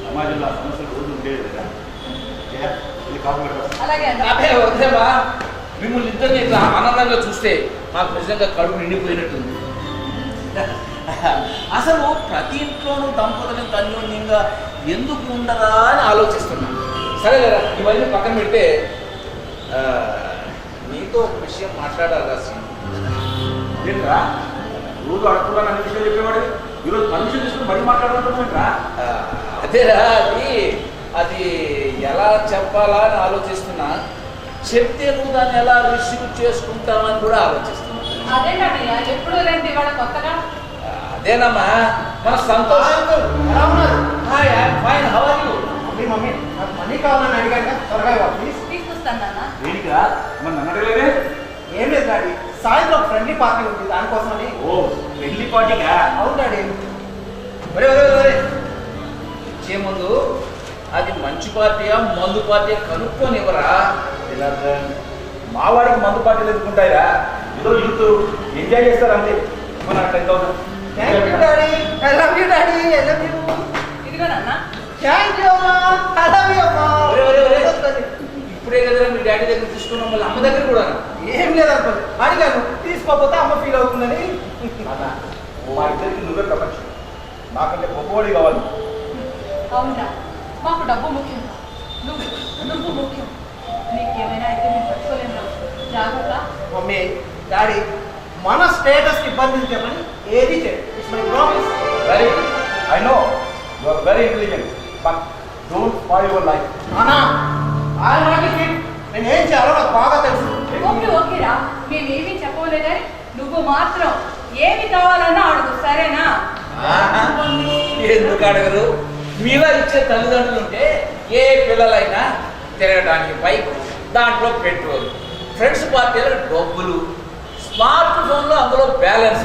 Speaker 3: సమాజంలో సమస్యలు రోజు ఉండేది కదా. కాఫీ పెడతాను.
Speaker 2: అలాగే
Speaker 1: అదే
Speaker 2: అన్నయ్య.
Speaker 1: వద్దేమా, మిమ్మల్ని ఇద్దరిని ఇట్లా ఆనందంగా చూస్తే నాకు నిజంగా కడుపు నిండిపోయినట్టుంది. అసలు ప్రతి ఇంట్లోనూ దంపతులు అన్యోన్యంగా ఎందుకు ఉండరా అని ఆలోచిస్తున్నా. సరే కదా, ఇవన్నీ పక్కన పెడితే నీతో ఒక విషయం మాట్లాడాలి రాసి.
Speaker 3: ఏంట్రా రోజు అడగకుండా అన్ని విషయాలు చెప్పేవాడు, ఈరోజు పర్మిషన్ తీసుకుని మరీ మాట్లాడాలంటున్నాంట్రా.
Speaker 1: అదేరా, అది ఎలా చెప్పాలా అని ఆలోచిస్తున్నా. చెప్తే నువ్వు దాన్ని ఎలా రిసీవ్ చేసుకుంటామని కూడా ఆలోచిస్తున్నా.
Speaker 2: అదేంటన్నయ్య, ఎప్పుడు లేండి ఇవాళ కొత్తగా?
Speaker 1: అదేనమ్మా మన సంతోషం.
Speaker 5: ఎలా ఉన్నారు?
Speaker 1: Hi, I am fine, how are you?
Speaker 5: Mummy నాకు మనీ కావాలని అడిగాక త్వరగా ఇవ్వాలి ప్లీజ్.
Speaker 2: తీసుకొస్తాను నాన్న.
Speaker 3: దేనికా మన నన్నడలేదే?
Speaker 5: ఏం లేదు డాడీ, సాయంత్రం ఫ్రెండ్లీ పార్టీ ఉంది, దానికోసమని.
Speaker 3: ఓ పెళ్లి పార్టీగా?
Speaker 5: అవును డాడీ.
Speaker 1: ఇచ్చే ముందు అది మంచి పార్టీయా మందు పార్టీయా కనుక్కోనివ్వరా?
Speaker 3: మా వాడికి మందు పార్టీలు ఎదుర్కొంటాయిరా. ఏదో యూత్ ఎంజాయ్ చేస్తారు అంతే. మన 10,000.
Speaker 5: Thank you daddy, I love you daddy, I love you.
Speaker 2: ఇదిగో నాన్న.
Speaker 5: థ్యాంక్ యూ అమ్మా, ఐ లవ్ యూ అమ్మా.
Speaker 1: ఒరే, ఒరే, ఒరే. ఇప్పుడే కదా మీ డాడీ దగ్గర తీసుకున్నాం, మళ్ళీ అమ్మ దగ్గర కూడా.
Speaker 5: ఏం లేదనుకో, అడిగాను తీసుకోకపోతే అమ్మ ఫీల్ అవుతుందని.
Speaker 3: అన్న మా ఇద్దరికి నువ్వే ప్రపంచం, నాకంటే గొప్పవాడి కావాలి.
Speaker 2: అవునా, మాకు డబ్బు ముఖ్యం, నువ్వు ముఖ్యం. నీకేమైనా అయితే మేము పట్టుకోలేము, జాగ్రత్త.
Speaker 5: మమ్మీ డాడీ మన స్టేటస్కి ఇబ్బంది చెప్పని ఏది చేయండి. It's my promise.
Speaker 3: Very I know you are very intelligent, but don't spoil your life.
Speaker 5: అన్నా ఐ నాట్ ఫిట్, నేను ఏం చేయాలో నాకు బాగా తెలుసు.
Speaker 2: ఓకేరా, మేమేమీ చెప్పలే కానీ నువ్వు మాత్రం ఏమి కావాలన్నా అడుగు, సరేనా?
Speaker 1: ఎందుకు అడగరు? మీలా ఇచ్చే తల్లిదండ్రులు ఉంటే ఏ పిల్లలైనా తిరగడానికి బైక్, దాంట్లో పెట్రోల్, ఫ్రెండ్స్ పార్టీలో డబ్బులు, స్మార్ట్ ఫోన్లో అందులో బ్యాలెన్స్,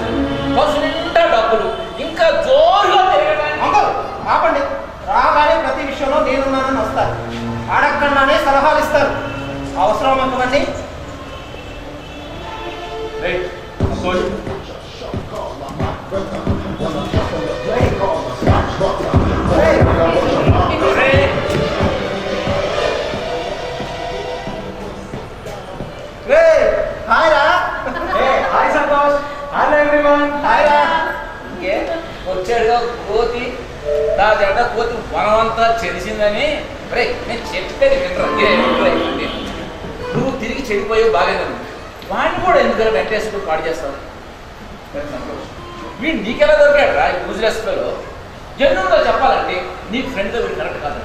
Speaker 1: బస్సు నిండా డబ్బులు, ఇంకా జోరుగా తిరగడానికి.
Speaker 5: అంకుల్ ఆపండి, రాగానే ప్రతి విషయంలో నేనున్నానని వస్తారు, అడగకుండానే సలహాలు ఇస్తారు. అవసరం అంతమంది.
Speaker 3: రైట్ సంతోష్.
Speaker 5: హాయ్ రా. Hi Santosh. Hello everyone. Hi రా.
Speaker 1: ఇంకే వచ్చాడుగా కోతి, నా జెండ కోతి వనమంతా చెరిసిందని. రే నేను చెప్పేది వినరా, నువ్వు తిరిగి చెడిపోయావు బాగాలేదు. వాడిని కూడా ఎందుకంటే వెంటేసుకుని పాడు చేస్తావు. వీడు నీకెలా దొరికాడు రా యూజ్లెస్ లో? జన్నుగా చెప్పాలంటే నీ ఫ్రెండ్తో వీడు కరెక్ట్ కాదు.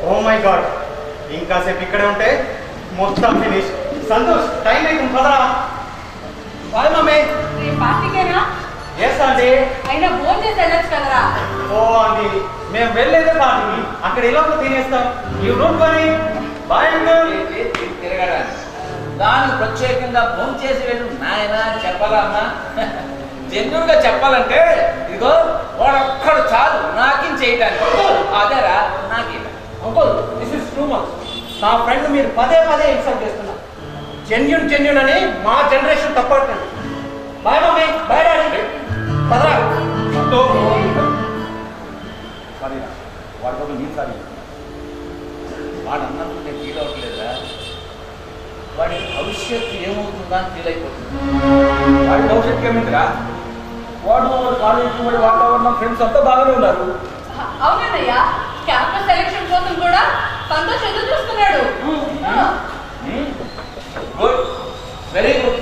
Speaker 5: ఓ మై గాడ్, ఇంకాసేపు ఇక్కడే ఉంటే మొత్తం ఫినిష్. సంతోష్ టైం అవుతుంది పదరా. Bye mummy.
Speaker 2: రేపు పార్టీకేనా?
Speaker 5: ఎస్ అండి.
Speaker 2: అయినా భోజనం చేసి వెళ్ళొచ్చు కదరా.
Speaker 5: ఓ అండి, మేము వెళ్ళేదే పార్టీకి, అక్కడ ఇలా తినేస్తాం. You don't worry. Bye uncle.
Speaker 1: తిరగడానికి దానికి ప్రత్యేకంగా ఫోన్ చేసి వెళ్ళు నాయన చెప్పాలా అమ్మా? జన్యున్గా చెప్పాలంటే ఇదిగో వాడొక్కడు చాలు నాకిం చేయటానికి. అదేరా నాకి
Speaker 5: uncle this is too much. నా ఫ్రెండ్ మీరు పదే పదే ఇన్సల్ట్ చేస్తున్నారు. జెన్యున్ అని మా జనరేషన్ తప్పట్టండి. Bye mummy. Bye daddy. పదరా.
Speaker 3: సారీ వాడి కోసం నేను సారీ.
Speaker 1: వాడు అన్నప్పుడు నేను ఫీల్ అవ్వట్లేదా? వాడి భవిష్యత్తు ఏమవుతుందా అని ఫీల్ అయిపోతుంది.
Speaker 3: వాడి భవిష్యత్తు ఏమిందిరా? వాడు కాలేజీ వాడి వాతావరణం ఫ్రెండ్స్ అంతా బాగానే ఉన్నారు.
Speaker 2: అవునన్నయ్యా, క్యాంపస్ సెలక్షన్ కోసం కూడా సంతోష్ ఎదురు చూస్తున్నాడు.
Speaker 1: గుడ్, వెరీ గుడ్,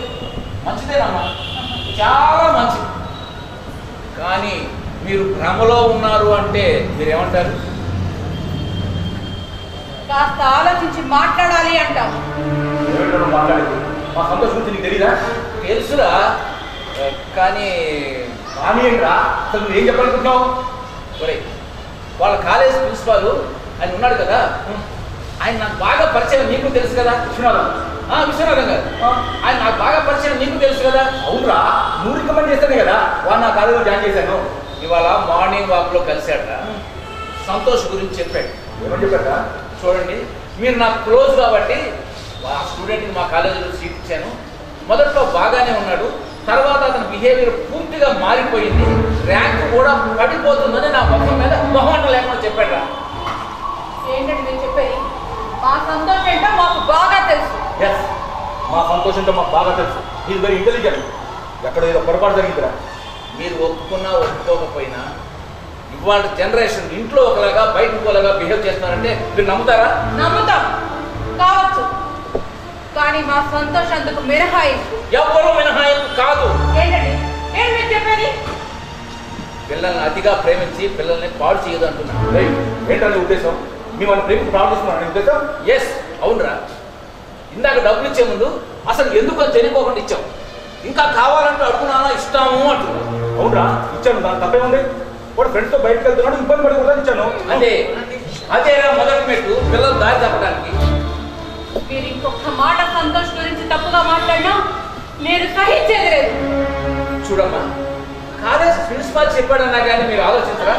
Speaker 1: మంచిదేనమ్మా, చాలా మంచిది. కానీ మీరు భ్రమలో ఉన్నారు అంటే మీరేమంటారు?
Speaker 2: కాస్త ఆలోచించి మాట్లాడాలి అంటాం.
Speaker 3: ఏమిటో మాట్లాడేది? మా సంతోష్ గురించి నీకు తెలీదా?
Speaker 1: తెలుసురా, కానీ
Speaker 3: కానీ ఏంట్రా అసలు నువ్వు ఏం చెప్పాలనుకుంటున్నావు?
Speaker 1: ఒరే, వాళ్ళ కాలేజ్ ప్రిన్సిపాల్ ఆయన ఉన్నాడు కదా, ఆయన నాకు బాగా పరిచయం, నీకు తెలుసు కదా. విశ్వనాథం గారు, ఆయన నాకు బాగా పరిచయం, నీకు తెలుసు కదా.
Speaker 3: అవునరా, నువ్వు రికమెండ్ చేస్తానే కదా వాడు నా కాలేజీలో జాయిన్ చేశాను.
Speaker 1: ఇవాళ మార్నింగ్ వాక్లో కలిశాడ, సంతోష్ గురించి చెప్పాడు.
Speaker 3: ఏమని చెప్పారా?
Speaker 1: చూడండి, మీరు నాకు క్లోజ్ కాబట్టి ఆ స్టూడెంట్కి మా కాలేజీలో సీట్ ఇచ్చాను. మొదట్లో బాగానే ఉన్నాడు, తర్వాత అతని బిహేవియర్ పూర్తిగా మారిపోయింది, ర్యాంక్ కూడా పడిపోతుందని నా మొహం మీద మొహం లేకుండా చెప్పాడు.
Speaker 2: ఏంటంటే నేను చెప్పేది, మా సంతోషం ఏంటో మాకు బాగా తెలుసు.
Speaker 3: ఎస్, మా సంతోషంతో మాకు బాగా తెలుసు. Is very intelligent. ఎక్కడ ఏదో పొరపాటు జరిగిందిరా.
Speaker 1: మీరు ఒప్పుకున్నా ఒప్పుకోకపోయినా ఇవాళ జనరేషన్ ఇంట్లో ఒకలాగా బయట ఇంకోలాగా బిహేవ్ చేస్తున్నారంటే మీరు నమ్ముతారా?
Speaker 2: నమ్ముతాం కావచ్చు, కానీ మా సంతోషం అందుకు మినహాయింపు.
Speaker 1: ఎవ్వరూ మినహాయింపు కాదు.
Speaker 2: ఏంటండి ఏంటి మీరు చెప్పేది?
Speaker 1: పిల్లల్ని అతిగా ప్రేమించి పిల్లల్ని పాడు చేయదు అంటున్నాను.
Speaker 3: ఏంటనే ఉద్దేశం? మేము వాళ్ళ ప్రేమికి ప్రార్థిస్తున్నాను ఉద్దేశం?
Speaker 1: ఎస్, అవునరా. ఇందాక డబ్బులు ఇచ్చే ముందు అసలు ఎందుకు అని తెలియకోకుండా ఇచ్చాం. ఇంకా కావాలంటే అడుగునానా ఇస్తాము అంటున్నాను.
Speaker 3: అవునరా, ఇచ్చాను, దాని తప్పేముంది? వాడు ఫ్రెండ్స్తో బయటకు వెళ్తున్నాడు, ఇబ్బంది పడకూడదని ఇచ్చాను.
Speaker 1: అదేరా మొదటి మెట్టు పిల్లలు దారి తప్పడానికి.
Speaker 2: మీరు ఇంకొక మాట సంతోష్ గురించి తప్పుగా మాట్లాడినా నేను సహించేది లేదు.
Speaker 1: చూడమ్మా, కాలేజ్ ప్రిన్సిపాల్ చెప్పాడన్నా కానీ మీరు ఆలోచించరా?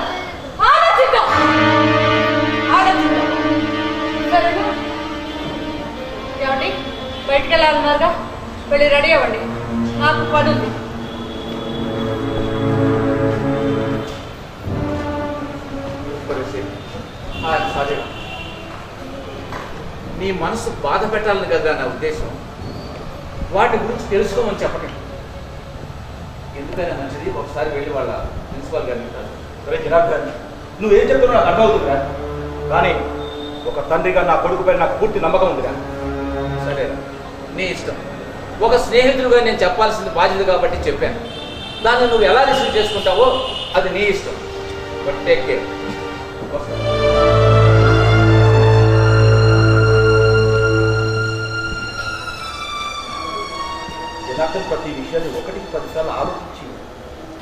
Speaker 2: ఆలోచిద్దాం ఆలోచిద్దాం. సరేనా? ఏమండి, బయటికి వెళ్ళాలన్నారుగా, వెళ్ళి రెడీ అవ్వండి, నాకు పని ఉంది.
Speaker 3: సరే
Speaker 1: నీ మనసు బాధ పెట్టాలని కదా నా ఉద్దేశం. వాటి గురించి తెలుసుకోమని చెప్పటం ఎందుకైనా మంచిది. ఒకసారి వెళ్ళి వాళ్ళ ప్రిన్సిపాల్ గారిని
Speaker 3: సరే చిరాగ్ గారు, నువ్వేం చెప్తున్నావు నాకు అర్థమవుతుందిరా. కానీ ఒక తండ్రిగా నా కొడుకుపై నాకు పూర్తి నమ్మకం ఉందిరా.
Speaker 1: సరే, నీ ఇష్టం. ఒక స్నేహితుడిగా నేను చెప్పాల్సిన బాధ్యత కాబట్టి చెప్పాను. దాన్ని నువ్వు ఎలా రిసీవ్ చేసుకుంటావో అది నీ ఇష్టం. But take care.
Speaker 3: జనార్దన్ ప్రతి విషయాన్ని 1-10 సార్లు ఆలోచించి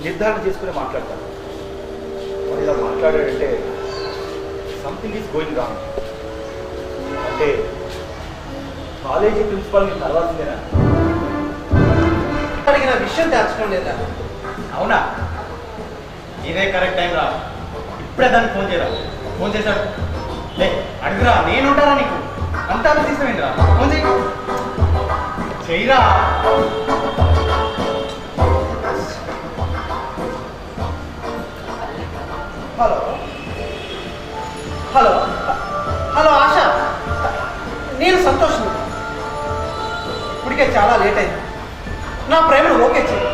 Speaker 3: నిర్ధారణ చేసుకుని మాట్లాడతాను. మరి ఇలా మాట్లాడాడంటే సంథింగ్ ఈజ్ గోయింగ్ రాంగ్. అంటే కాలేజీ ప్రిన్సిపాల్ని తర్వాతనేనా?
Speaker 5: అడిగిన విషయం తెలుసుకోండి లేదా?
Speaker 3: అవునా?
Speaker 5: ఇదే కరెక్ట్ టైం రా. ఇప్పుడే దానికి ఫోన్ చేయరా. ఫోన్ చేశాడు. లే అడుగురా, నేను ఉంటారా నీకు? అంతా తీసుకోండిరా. ఫోన్ చేయి. చెయ్యరా. హలో హలో హలో ఆశ, నేను సంతోషం. ఇప్పటికే చాలా లేట్ అయింది. నా ప్రేమను ఓకే చేయి.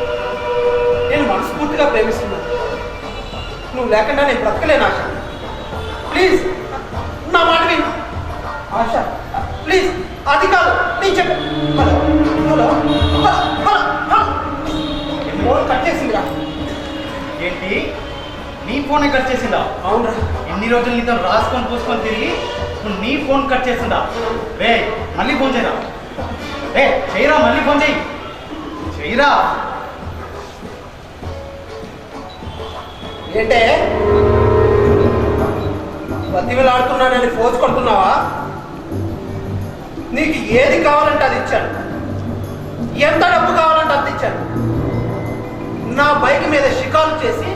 Speaker 5: నేను మనస్ఫూర్తిగా ప్రేమిస్తున్నాను. నువ్వు లేకుండా నేను బ్రతకలేను ఆశ. ప్లీజ్ నా మాట విను ఆశ. ప్లీజ్, అది కాదు నేను చెప్పు. Hello hello hello hello hello. Phone cut చేసిందిరా. ఏంటి, నీ ఫోనే కట్ చేసిందా? అవునరా. ఎన్ని రోజులు నీతో రాసుకొని పూసుకొని తిరిగి నీ ఫోన్ కట్ చేసిందా? రే మళ్ళీ ఫోన్ చేయరా. రే చేయరా, మళ్ళీ ఫోన్ చేయి. చెయ్యరా. ఏంటే బతిమిలాడుతున్నానని ఫోజ్ కొడుతున్నావా? నీకు ఏది కావాలంటే అది ఇచ్చాను. ఎంత డబ్బు కావాలంటే అంత ఇచ్చాను. నా బైక్ మీద షికారు చేసి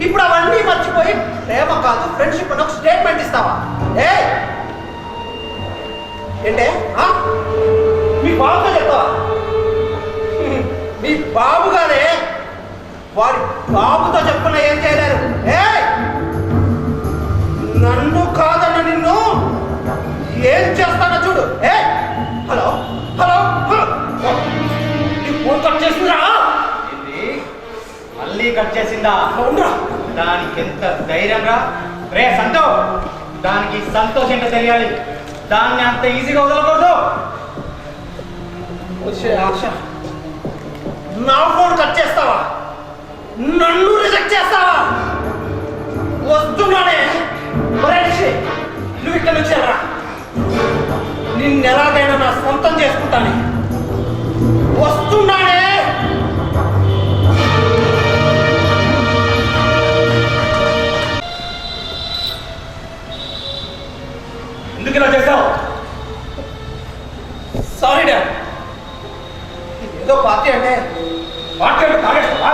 Speaker 5: ఇప్పుడు అవన్నీ మర్చిపోయి ప్రేమ కాదు ఫ్రెండ్షిప్ అని ఒక స్టేట్మెంట్ ఇస్తావా? ఏంటే మీ బాబుతో చెప్తావా? మీ బాబు గారే వాడి బాబుతో చెప్పుకున్నా ఏం చేయలేరు. నన్ను కాదన్న నిన్ను ఏం చేస్తానో చూడు. Hello hello hello. నీ ఫోన్ కట్ చేసిందిరా. మళ్ళీ కట్ చేసిందా? అవునరా. దానికి ఎంత ధైర్యం రా. రే సంతో, దానికి సంతోషం ఏంటో తెలియాలి. దాన్ని అంత ఈజీగా వదలకూడదు. వచ్చే ఆశ, నా ఫోన్ కట్ చేస్తావా? నన్ను రిజెక్ట్ చేస్తావా? వస్తున్నానే. నువ్వు ఇక్కడ నుంచి రా. నిన్ను ఎలాగైనా నా సొంతం చేసుకుంటాను. వస్తున్నానే.
Speaker 3: ఎందుకు ఇలా చేస్తావు?
Speaker 5: Sorry dad. ఏదో పార్టీ అంటే
Speaker 3: తాగేస్తావా?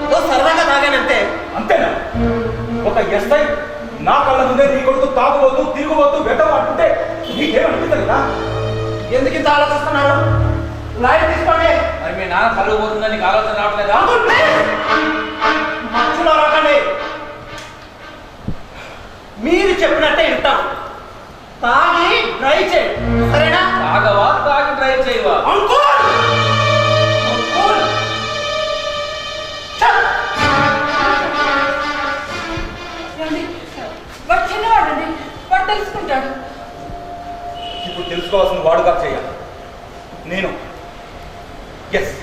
Speaker 5: ఏదో సరదాగా తాగానంతే.
Speaker 3: అంతేనా? ఒక ఎస్ఐ నా కళ్ళ ముందే నీ కొడుకు తాగుబోతూ తిరుగుబోతూ వెతవాడుతుంటే నీకేమనిపిస్తుంది కదా?
Speaker 5: ఎందుకు ఇంత ఆలోచిస్తున్నారు? లైట్ తీసుకోండి.
Speaker 1: మరి మీ నాన్న పరుగు పోతుందని నీకు ఆలోచన రావట్లేదా?
Speaker 5: మచ్చులో రాకండి. మీరు చెప్పినట్టే వింటాం. తాగి ట్రై చేయండి, సరేనా?
Speaker 1: తాగవా? తాగి ట్రై చేయవా?
Speaker 5: అంకుల్
Speaker 2: వాడు చిన్నవాడండి, వాడు తెలుసుకుంటాడు.
Speaker 3: ఇప్పుడు తెలుసుకోవాల్సిన వాడుగా చేయాలి నేను. ఎస్,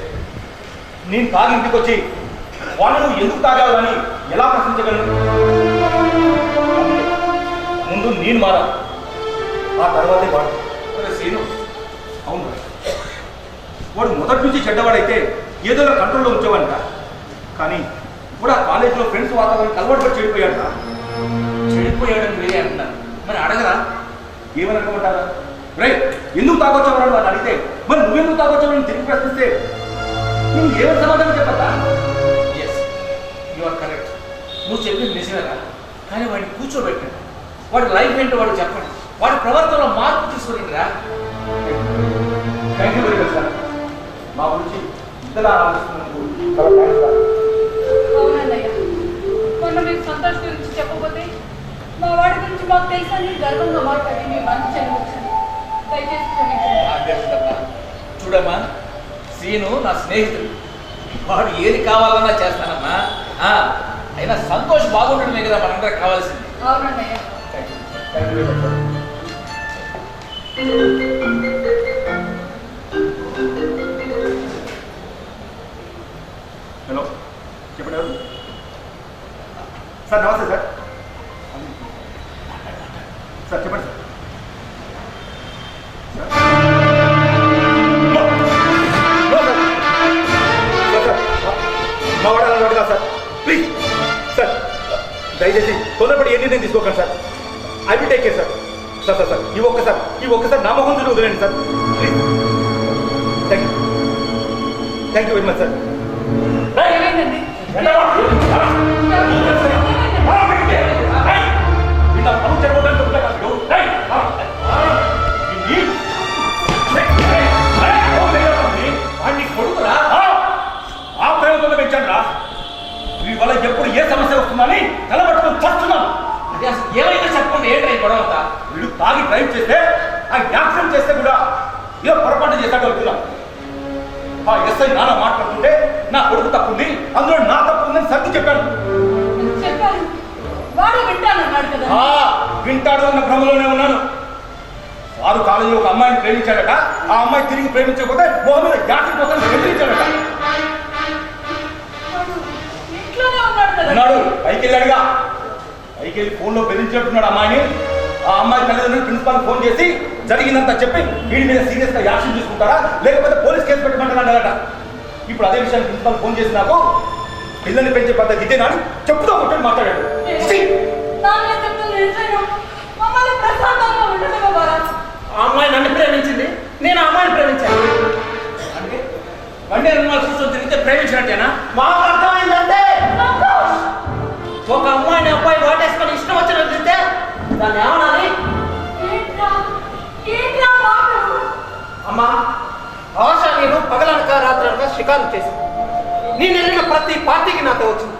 Speaker 3: నేను తాగి ఇంటికి వచ్చి వాళ్ళు నువ్వు ఎందుకు తాగావు అని ఎలా ప్రశ్నించగలను? ముందు నేను మారాలి, ఆ తర్వాతే వాడు.
Speaker 1: సీను,
Speaker 3: అవును, వాడు మొదటి నుంచి చెడ్డవాడైతే ఏదో కంట్రోల్లో ఉంచేవాడిట. కానీ ఇప్పుడు ఆ కాలేజీలో ఫ్రెండ్స్ వాతావరణం అలవాటు పడి చెడిపోయాడట.
Speaker 1: చెడిపోయాడని మీరే అంటున్నారు, మరి అడగరా?
Speaker 3: ఏమని అనుకోమంటారా? రైట్, ఎందుకు తాగొచ్చావు వాళ్ళు అడిగితే, మరి నువ్వెందుకు తాగొచ్చావు తిరిగి ప్రశ్నిస్తే నువ్వు ఏమని సమాధానం చెప్పదా?
Speaker 1: Yes, you are correct. నువ్వు చెప్పింది నిజమేరా. కానీ వాడిని కూర్చోబెట్టండి, వాడి లైఫ్ ఏంటో వాడు చెప్పండి, వాడి ప్రవర్తనలో మార్పు తీసుకురండిరా.
Speaker 3: Thank you very much sir. మా గురించి ఇంతలా ఆలోచిస్తున్నందుకు చాలా థ్యాంక్స్ సార్.
Speaker 2: అవునండయ్యా, మొన్న మీకు సంతోష్ గురించి చెప్పబోతే మా వాడి గురించి మాకు తెలుసని గర్వంగా మాట్లాడి మీ మంచి చెల్లించండి. దయచేసి క్షమించండి.
Speaker 1: నాకేమిటమ్మా? చూడమ్మా, సీను నా స్నేహితుడు, వాడు ఏది కావాలన్నా చేస్తానమ్మా. అయినా సంతోష్ బాగుండడమే కదా మనందరికి కావాల్సింది.
Speaker 2: అవునండి అయ్యా.
Speaker 3: హలో, చెప్పండి ఎవరు? సార్ నమస్తే సార్. సార్ చెప్పండి సార్. మా వాడు అలా అడగా సార్, ప్లీజ్ సార్, దయచేసి తొందరపడి ఏ నిర్ణయం తీసుకోకండి sir. I will take care sir. Sir sir sir ఈ ఒక్కసారి నా మొహం చూసి వదిలేండి sir, please. Thank you very much sir.
Speaker 2: ఏమైందండి?
Speaker 3: వల్ల ఎప్పుడు ఏ సమస్య వస్తుందని తలబట్టుకొని చస్తున్నాను.
Speaker 1: అదే అసలు ఏమైనా చెప్పండి, ఏంటి ఈ గొడవ అంతా?
Speaker 3: వీడు తాగి డ్రైవ్ చేస్తే, ఆ యాక్సిడెంట్ చేస్తే కూడా ఏదో పొరపాటు చేశాడు అనుకున్నాను. ఆ ఎస్ఐ నాన్న మాట్లాడుతుంటే నా కొడుకు తప్పుంది, అందులో నా తప్పుందని సర్ది చెప్పాను.
Speaker 2: చెప్పాను, వాడు వింటాను అన్నాడు కదా.
Speaker 3: వింటాడు అన్న భ్రమలోనే ఉన్నాను. వారు కాలేజీలో ఒక అమ్మాయిని ప్రేమించాడట. ఆ అమ్మాయి తిరిగి ప్రేమించకపోతే మొహం మీద యాక్సిడెంట్ కోసం బెదిరించాడట. ఉన్నాడు, పైకి వెళ్ళాడుగా. పైకి వెళ్ళి ఫోన్లో బెదిరించినట్టున్నాడు అమ్మాయిని. ఆ అమ్మాయి తల్లిదండ్రులు ప్రిన్సిపాల్ ఫోన్ చేసి జరిగిందంతా చెప్పి వీడి మీద సీరియస్ గా యాక్షన్ తీసుకుంటారా లేకపోతే పోలీస్ కేసు పెట్టమంటారట. ఇప్పుడు అదే విషయాన్ని ప్రిన్సిపాల్ ఫోన్ చేసి నాకు పిల్లల్ని పెంచే పద్ధతి ఇదేనా అని చెప్పుతో కొట్టని మాట్లాడాడు.
Speaker 6: ఆ అమ్మాయి నన్ను ప్రేమించింది, నేను ఆ అమ్మాయిని ప్రేమించాను.
Speaker 1: అంటే వండే రుణాలు చూస్తూ తిరిగితే ప్రేమించినట్టేనా?
Speaker 6: మాకు అర్థమైందంటే ఒక అమ్మాయిని అబ్బాయి వాటేసుకొని ఇష్టం వచ్చినట్టు తింటే దాన్ని ఏమనాలి? అమ్మా, ఆశ నేను పగలనక రాత్రనక షికారు చేశాను. నేను వెళ్ళిన ప్రతి పార్టీకి నాతో వచ్చింది.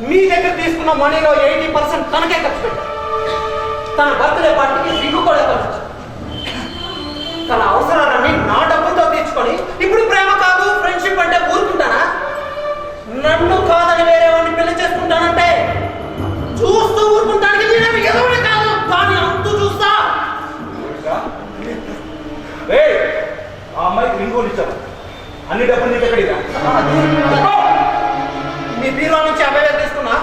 Speaker 6: మీ దగ్గర తీసుకున్న మనీలో 80% తనకే ఖర్చు పెట్టాను. తన బర్త్డే పార్టీకి సిగ్గు కూడా ఖర్చు. తన అవసరాలన్నీ నా డబ్బుతో తీర్చుకొని ఇప్పుడు ప్రేమ కాదు ఫ్రెండ్షిప్ అంటే ఊరుకుంటానా? నన్ను కాదని వేరే వాడిని పెళ్లి చేసుకుంటానంటే చూస్తూ ఊరుకుంటానికి నేనేమి ఎదవని కాదు, కానీ అంతు చూస్తా.
Speaker 3: ఆ అమ్మాయికి రింగు ఇచ్చాను, అన్ని డబ్బులు నీకు ఎక్కడిగా?
Speaker 6: మీ బీరో నుంచి 50,000 తీసుకున్నా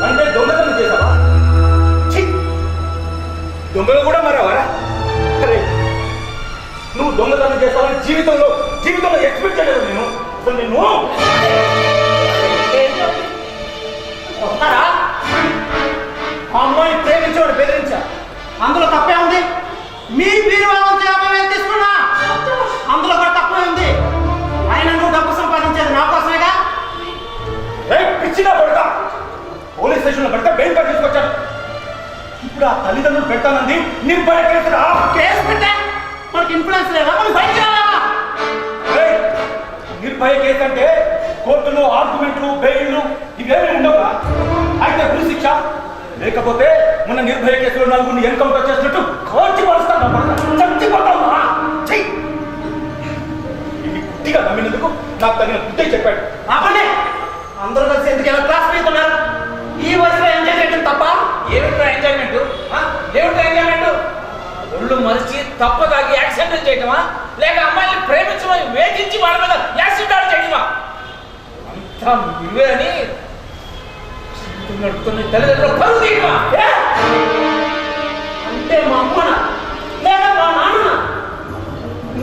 Speaker 3: అంటే దొంగతనం చేశావా? దొంగలు కూడా మరావారా? అరే, నువ్వు దొంగతనం చేస్తావని జీవితంలో ఎక్స్పెక్ట్ చేయలేదు నేను. అసలు నిన్ను
Speaker 6: వస్తారా? ఆ అమ్మాయిని ప్రేమించేవాడు బెదిరించా, అందులో తప్పే ఉంది. మీ బీరువా నుంచి 50,000 తీసుకున్నా, అందులో కూడా తప్పే ఉంది. ఆయన నువ్వు డబ్బు సంపాదించేది నా కోసమేగా.
Speaker 3: పిచ్చిగా పడతా పోలీస్ స్టేషన్లో పెడితే బెయిల్ కార్డు తీసుకొచ్చాను. ఇప్పుడు ఆ తల్లిదండ్రులు పెడతానంది నిర్భయ
Speaker 6: కేసు పెట్టా, మనకి ఇన్ఫ్లుయెన్స్ లేదా? మనం బయటికి రావాలా?
Speaker 3: నిర్భయ కేసు అంటే కోర్టులో ఆర్గ్యుమెంట్లు బెయిల్లు ఇవేమీ ఉండవుగా. అయితే ఉరి శిక్ష, లేకపోతే మన నిర్భయ కేసులో 4 ఎన్కౌంటర్ చేసినట్టు కోర్టు పరుస్తాను. చచ్చిపోతావు. ఇది గుడ్డిగా నమ్మినందుకు నాకు తగిన బుద్ధి చెప్పాడు.
Speaker 6: ఆపండి, అందరూ కలిసి ఎందుకు ఎలా క్లాస్ పెడుతున్నారు? ఈ వయసులో ఎంజాయ్ చేయడం తప్ప?
Speaker 1: ఏమిట్రా ఎంజాయ్మెంట్? ఏమిట్రా ఎంజాయ్మెంట్? ఒళ్ళు మరిచి తప్ప తాగి యాక్సిడెంట్ చేయటమా, లేక అమ్మాయిని ప్రేమించమని వేధించి వాళ్ళ మీద యాక్సిడెంట్ చేయటమా? అంతా నువ్వే అని నడుపుతున్న తల్లిదండ్రులు పరువు తీయటమా?
Speaker 6: అంటే మా అమ్మన లేదా మా నాన్న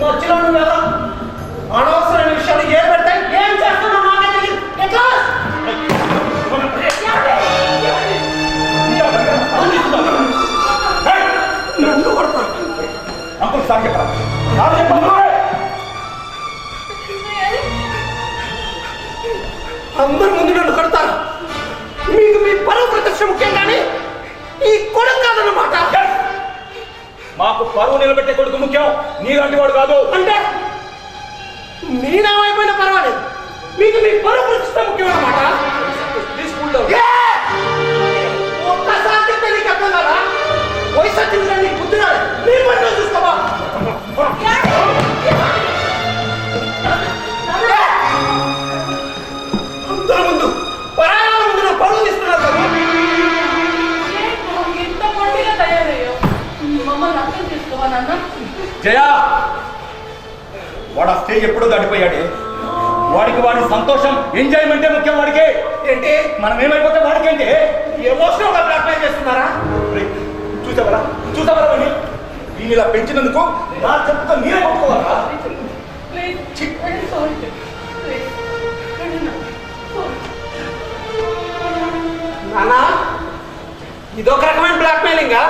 Speaker 6: మధ్యలో నువ్వెవరో అనవసరమైన విషయాలు ఏ పెడతాయి, ఏం చేస్తున్నావు నాకే తెలియదు. ఎట్లా నన్ను కొడతాను?
Speaker 3: అంకుల్ సార్ చెప్పరా?
Speaker 6: అందరి ముందు నన్ను కొడతారు. మీకు మీ పరువు ప్రదర్శన ముఖ్యం కానీ ఈ కొడుకు కాదన్నమాట.
Speaker 3: మాకు పరువు నిలబెట్టే కొడుకు ముఖ్యం, నీలాంటి వాడు కాదు.
Speaker 6: అంటే నేనేమైపోయినా పర్వాలేదు, మీకు మీ పరువు ప్రదర్శన ముఖ్యం అన్నమాట. ఒక్కసారి చెప్తే నీకు అర్థం కదా? వయసు వచ్చింది నీకు బుద్ధి రాదు. నీ పని నువ్వు చూసుకోవా. అందరి ముందు పరాయాల ముందు నా పరువు తీస్తున్నారు కదా.
Speaker 2: ఎంత పొట్టిగా తయారయ్యో. మమ్మల్ని అర్థం చేసుకోవా నాన్న.
Speaker 3: జయా, వాడు ఆ స్టేజ్ ఎప్పుడో దాటిపోయాడే. వాడికి వాడి సంతోషం, ఎంజాయ్మెంటే ముఖ్యం వాడికి.
Speaker 6: ఏంటి
Speaker 3: మనం ఏమైపోతే వాడికేంటి?
Speaker 6: ఎమోషనల్ గా బ్లాక్మెయిల్ చేస్తున్నారా?
Speaker 3: చూసావరా వాడిని? వీళ్ళు ఇలా పెంచినందుకు నా చెప్పుతో మీరే కొట్టుకోవాలా?
Speaker 2: ప్లీజ్ సారీ ప్లీజ్
Speaker 6: నానా ఇదొక రకమైన బ్లాక్మెయిలింగా?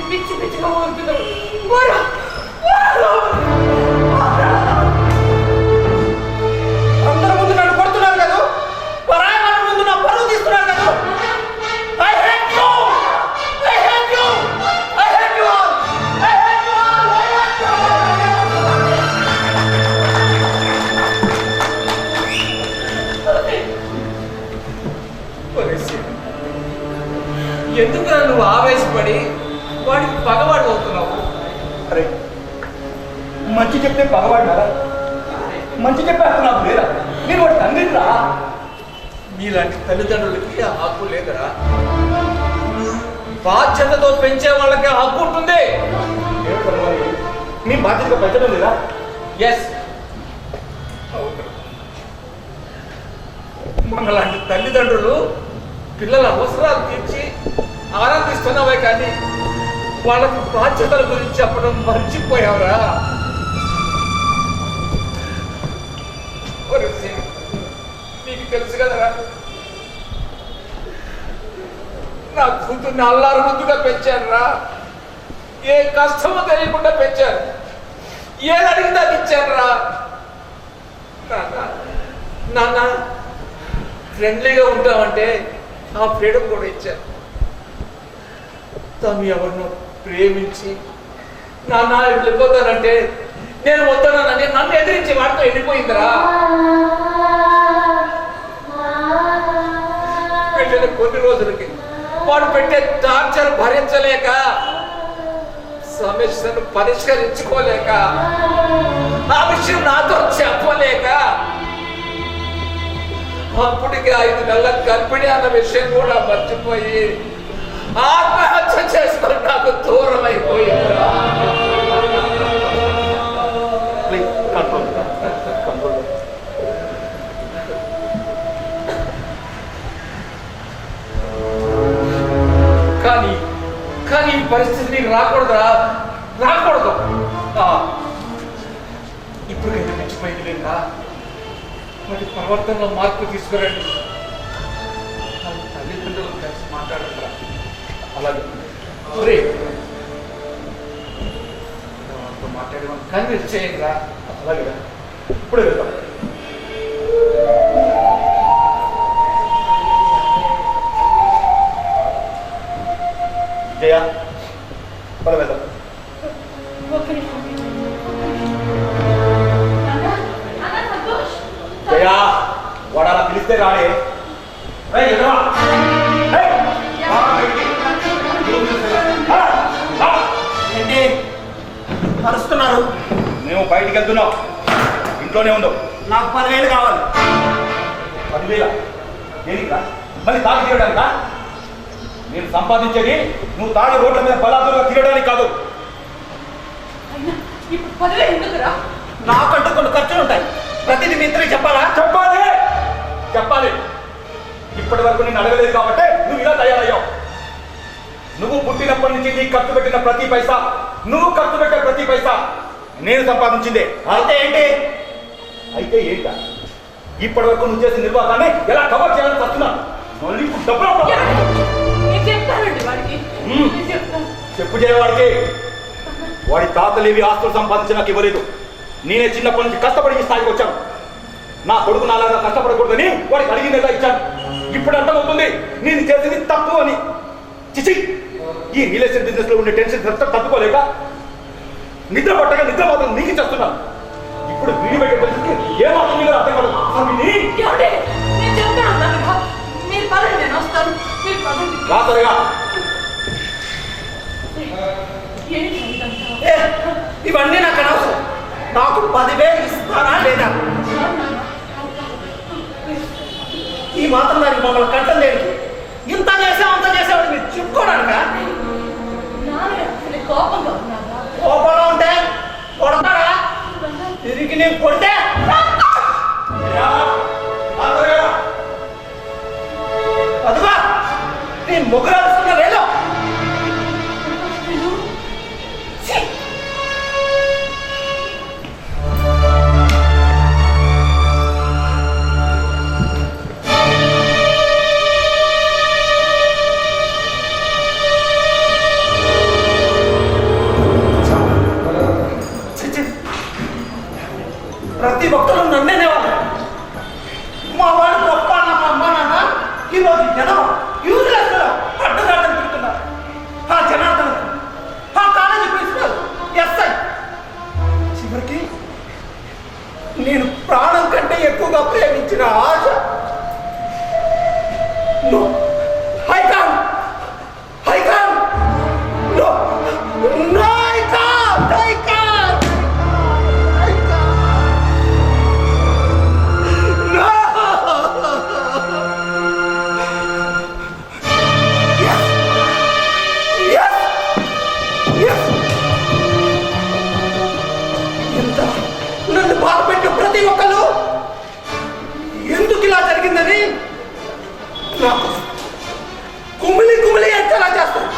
Speaker 2: పిచ్చి పిచ్చిగా పోతున్నావు.
Speaker 6: అందరి ముందు నన్ను కొడుతున్నారు కదా, పరాయి వాళ్ళ ముందు నా పరువు తీస్తున్నారు కదా. I hate you! I hate you! I hate you all! I hate you all! I hate you all!
Speaker 1: ఎందుకు నువ్వు ఆవేశపడి వాడికి పగవాడు అవుతున్నావు?
Speaker 3: అరే, మంచి చెప్తే పగవాడినారా? మంచి చెప్పే హక్కు నాకు లేదా? నేను వాడి తండ్రిరా.
Speaker 1: మీలాంటి తల్లిదండ్రులకి ఆ హక్కు లేదురా. బాధ్యతతో పెంచే వాళ్ళకి ఆ హక్కు ఉంటుంది.
Speaker 3: మీ బాధ్యతగా పెంచడం లేదా?
Speaker 1: ఎస్, మనలాంటి తల్లిదండ్రులు పిల్లల అవసరాలు తీర్చి ఆనందిస్తున్నావే కానీ వాళ్ళకి బాధ్యతల గురించి చెప్పడం మర్చిపోయావురా. నీకు తెలుసు కదరా, నా కూతుర్ని అల్లారు ముద్దుగా పెంచాను రా. ఏ కష్టమో తెలియకుండా పెంచాను. ఏది అడిగితే అది ఇచ్చాను రా. నాన్న ఫ్రెండ్లీగా ఉంటామంటే ఆ ఫ్రీడమ్ కూడా ఇచ్చాను. తను ఎవరినో ప్రేమించి నాన్న వెళ్ళిపోతానంటే నేను వస్తానని నన్ను ఎదిరించి వాడితో వెళ్ళిపోయిందిరా. వెళ్ళిన కొన్ని రోజులకి వాడు పెట్టే టార్చర్ భరించలేక, సమస్యను పరిష్కరించుకోలేక, ఆ విషయం నాతో చెప్పలేక అప్పటికి 5 నెలల గర్భిణి అన్న విషయం కూడా మర్చిపోయి ఆత్మహత్య చేసుకొని నాకు దూరం అయిపోయిందిరా. కానీ ఈ పరిస్థితి నీకు రాకూడదురా, రాకూడదు. ఇప్పుడు ఏదో మించిపోయింది లేదా? మరి ప్రవర్తనలో మార్పు తీసుకురండి. తల్లిదండ్రులు కలిసి మాట్లాడరా. అలాగే మాట్లాడమని కన్విన్స్ చేయండి రా.
Speaker 3: అలాగే ఇప్పుడే వెళ్తాం. జయ, మనం వెళ్దాం. జయ, వాడు అలా పిలిస్తే రాడే.
Speaker 6: ఏంటి అరుస్తున్నారు?
Speaker 3: మేము బయటికి వెళ్తున్నాం, ఇంట్లోనే ఉండవు.
Speaker 6: నాకు 10,000 కావాలి.
Speaker 3: 10,000 దేనికా? మళ్ళీ తాగి తీయడానికా? నేను సంపాదించేది నువ్వు తాగి రోడ్ల మీద బలాదులుగా తిరగడానికి కాదు.
Speaker 2: ఇప్పుడు 10,000 ఎందుకురా?
Speaker 6: నాకంటూ కొన్ని ఖర్చులు ఉంటాయి. ప్రతిదీ మీ ఇద్దరికి చెప్పాలా?
Speaker 3: చెప్పాలి. ఇప్పటి వరకు నేను అడగలేదు కాబట్టి నువ్వు ఇలా తయారయ్యావు. నువ్వు పుట్టినప్పటి నుంచి నీకు ఖర్చు పెట్టిన ప్రతి పైసా, నువ్వు ఖర్చు పెట్టే ప్రతి పైసా నేను సంపాదించిందే.
Speaker 6: అయితే ఏంటి?
Speaker 3: అయితే ఏంట? ఇప్పటి వరకు నువ్వు చేసిన నిర్వాహాన్ని ఎలా కవర్ చేయాలని వస్తున్నాను. చెప్పు చేయవాడికి. వాడి తాతలేవి ఆస్తులు సంపాదించి నాకు ఇవ్వలేదు. నేనే చిన్నప్పటి నుంచి కష్టపడి ఈ స్థాయికి వచ్చాను. నా కొడుకు నాలాగా కష్టపడకూడదని వాడికి అడిగినగా ఇచ్చాను. ఇప్పుడు అర్థమవుతుంది నేను చేసింది తప్పు అని. చిచి, ఈ రియల్ ఎస్టేట్ బిజినెస్ లో ఉండే టెన్షన్ తట్టుకోలేక నిద్ర పట్టగా నిద్ర మాత్రం నీకు చేస్తున్నాను. ఇప్పుడు వీడి బయట పరిస్థితి ఏమాత్రం అర్థం కాదు.
Speaker 2: మీరు పదండి, నేను వస్తాను. మీరు పదండి. ఏంటి ఇదంతా?
Speaker 6: ఇవన్నీ నాకు అనవసరం. నాకు 10,000 ఇస్తారా లేదా? ఈ మాత్రం దానికి మమ్మల్ని కట్టం లేదు. ఇంత చేసాం అంత చేసామని మీరు చెప్పుకోవడానికా?
Speaker 2: కోపంగా ఉన్నారా?
Speaker 6: కోపంగా ఉంటే కొడతారా? తిరిగి నేను కొడితే అదుగా నీ ముగ్గురు వస్తున్న వేలో ప్రతి ఒక్కరు నన్నేవాళ్ళు. మా వాడు గొప్ప అన్న మా అమ్మ నాన్న ఈరోజు జనం యూజ్లెస్ అడ్డుదాటం తిరుగుతున్నారు. ఆ జనార్దన్, ఆ కాలేజీ ప్రిన్సిపల్, ఎస్ఐ, చివరికి నేను ప్రాణం కంటే ఎక్కువగా ప్రేమించిన ఆశ. I can't. No. No, I can't. No. Yes. ఎంత నన్ను బాధపెట్టిన ప్రతి ఒక్కరు ఎందుకు ఇలా జరిగిందని నాకు కుమిలి ఎంతలా చేస్తారు.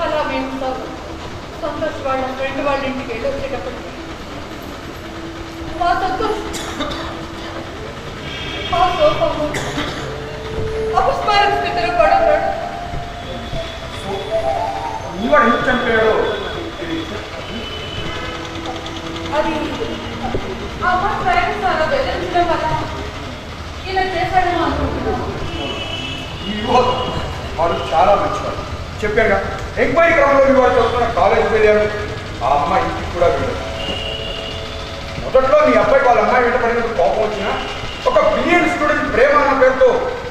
Speaker 2: అలా మేము సంతోష్ వాళ్ళ ఫ్రెండ్ వాళ్ళ ఇంటికి వెళ్ళి వచ్చేటప్పటికి మా సంతోష్ ఆ సోఫాలో అపస్మారక స్థితిలో పడున్నాడు.
Speaker 4: ఈవాడు ఎందుకు చనిపోయాడో
Speaker 2: అది ఆ అమ్మాయి ప్రయాణిస్తారో బెదిరించడం వల్ల ఇలా చేశాడేమో అనుకుంటున్నాను.
Speaker 4: వాడు చాలా మంచివాడు. చెప్పాగా ఎంక్వైరీ క్రమంలో ఇవాళ చదువుతున్న కాలేజీకి వెళ్ళాడు. ఆ అమ్మాయి ఇంటికి కూడా వెళ్ళాడు. మొదట్లో నీ అబ్బాయి వాళ్ళ అమ్మాయి వెంటపడినందుకు కోపం వచ్చినా ఒక బిలియన్ స్టూడెంట్ ప్రేమ అన్న పేరుతో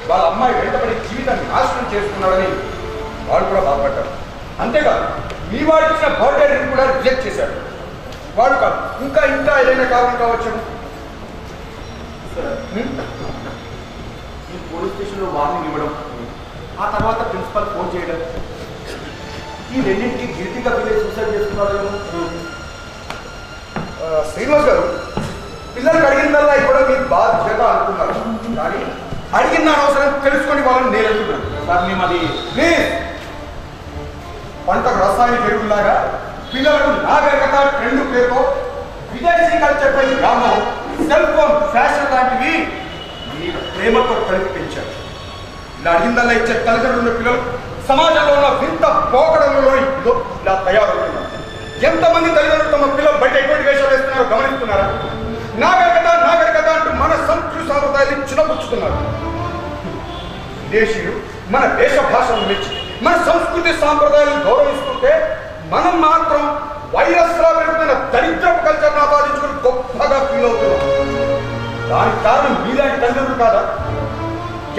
Speaker 4: వాళ్ళ అమ్మాయి వెంటపడి జీవితాన్ని నాశనం చేసుకున్నాడని వాడు కూడా బాధపడ్డాడు. అంతేకాదు మీ వాడు ఇచ్చిన బర్త్డే కూడా రిజెక్ట్ చేశాడు. వాడు కాదు ఇంకా ఏదైనా కారణం కావచ్చు.
Speaker 3: ఈ పోలీస్ స్టేషన్లో వార్నింగ్ ఇవ్వడం, ఆ తర్వాత ప్రిన్సిపల్ ఫోన్ చేయడం, ఈ రెండింటికి గిల్టీగా పిల్లలు సూసైడ్ చేసుకున్నారేమో.
Speaker 4: శ్రీనివాస్ గారు, పిల్లలకు అడిగిందల్లా ఇవ్వడం మీ బాధ్యత అనుకున్నారు. కానీ అడిగిన అవసరం తెలుసుకొని వాళ్ళని నేను వెళ్తున్నాను
Speaker 3: సార్. మేము అది
Speaker 4: ప్లీజ్, పంటకు రసాయనిక ఎరువులాగా పిల్లలకు నాగరికత ట్రెండ్ పేరుతో విదేశీ కల్చర్ పై గ్రామం, సెల్ ఫోన్, ఫ్యాషన్ లాంటివి మీ ప్రేమతో కలిపి పెంచారు. ఇలా అడిగిందల్లా ఇచ్చే తల్లిదండ్రుల పిల్లలు సమాజంలో ఉన్న వింత పోకడలలో ఇదో ఇలా తయారవుతున్నారు. ఎంతమంది తల్లిదండ్రులు తమ పిల్లలు బయట ఎటువంటి వేషాలు వేస్తున్నారో గమనిస్తున్నారా? నాగరికత అంటూ మన సంస్కృతి సాంప్రదాయాన్ని చిన్నపుచ్చుతున్నారు. విదేశీయులు మన దేశ భాషను మెచ్చి మన సంస్కృతి సాంప్రదాయాలను గౌరవిస్తుంటే మనం మాత్రం వైరస్ లా పెరుగుతున్న దరిద్రపు కల్చర్ ఆపాదించుకుని గొప్పగా ఫీల్ అవుతున్నాం. దానికి కారణం మీలాంటి తల్లిదండ్రులు కాదా?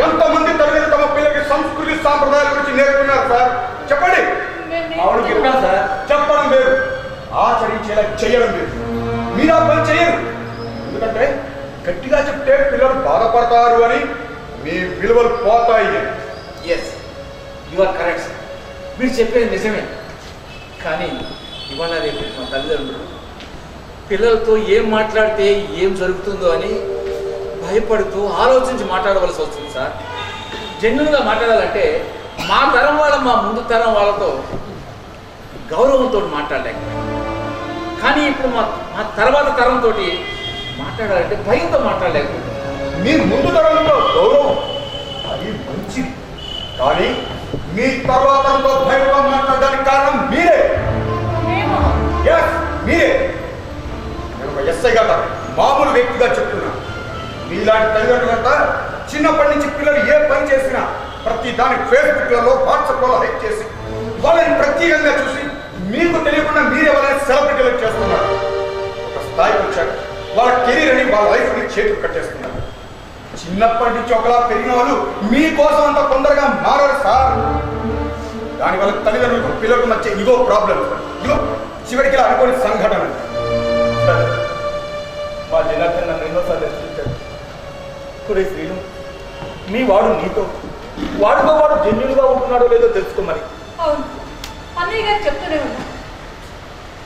Speaker 4: ఎంతమంది తల్లిదండ్రులు తమ పిల్లలకి సంస్కృతి సాంప్రదాయాల గురించి నేర్పుతున్నారు సార్? చెప్పండి.
Speaker 3: అవును చెప్పాను సార్.
Speaker 4: చెప్పడం వేరు, ఆచరించేలా చేయడం వేరు. మీరు ఆ పని చేయరు. ఎందుకంటే గట్టిగా చెప్తే పిల్లలు బాధపడతారు అని మీ విలువలు పోతాయి.
Speaker 1: Yes, you are correct sir. మీరు చెప్పేది నిజమే. కానీ ఇవాళ రేపు మా తల్లిదండ్రులు పిల్లలతో ఏం మాట్లాడితే ఏం జరుగుతుందో అని భయపడుతూ ఆలోచించి మాట్లాడవలసి వస్తుంది సార్. జెన్యున్గా మాట్లాడాలంటే మా తరం వాళ్ళ మా ముందు తరం వాళ్ళతో గౌరవంతో మాట్లాడలేకపోయాం. కానీ ఇప్పుడు మా తర్వాత తరంతో మాట్లాడాలంటే భయంతో మాట్లాడలేకపోయాం.
Speaker 4: మీ ముందు తరంలో గౌరవం అది మంచిది, కానీ మీ తర్వాతతో భయంగా మాట్లాడడానికి కారణం మీరే. మీరే. నేను ఒక ఎస్ఐ కదా, మామూలు వ్యక్తిగా చెప్తున్నా. మీలాంటి తల్లిదండ్రులంతా చిన్నప్పటి నుంచి పిల్లలు ఏ పని చేసినా ప్రతి దానికి ఫేస్బుక్లలో వాట్సాప్లలో హైక్ చేసి వాళ్ళని ప్రత్యేకంగా చూసి మీకు తెలియకుండా మీరే వాళ్ళని సెలబ్రిటీలకు చేస్తున్నారు. ఒక స్థాయికి వచ్చాక వాళ్ళ కెరీర్ అని వాళ్ళ లైఫ్ని చేతులు కట్టేస్తున్నారు. చిన్నప్పటి నుంచి ఒకలా పెరిగిన వాళ్ళు మీకోసం అంత తొందరగా మారారు సార్. దానివల్ల తల్లిదండ్రులకు పిల్లలకు మధ్య ఇగో ప్రాబ్లం, ఇగో చివరికి అనుకోని సంఘటన.
Speaker 3: మా జనార్దన్ నన్ను ఎన్నోసార్లు హెచ్చరించాడు. కురే శ్రీను, మీ వాడు నీతో వాడితో వాడు జెన్యున్గా ఉంటున్నాడో లేదో తెలుసుకోమని.
Speaker 2: అవును, అన్నయ్య గారు చెప్తూనే ఉన్నా.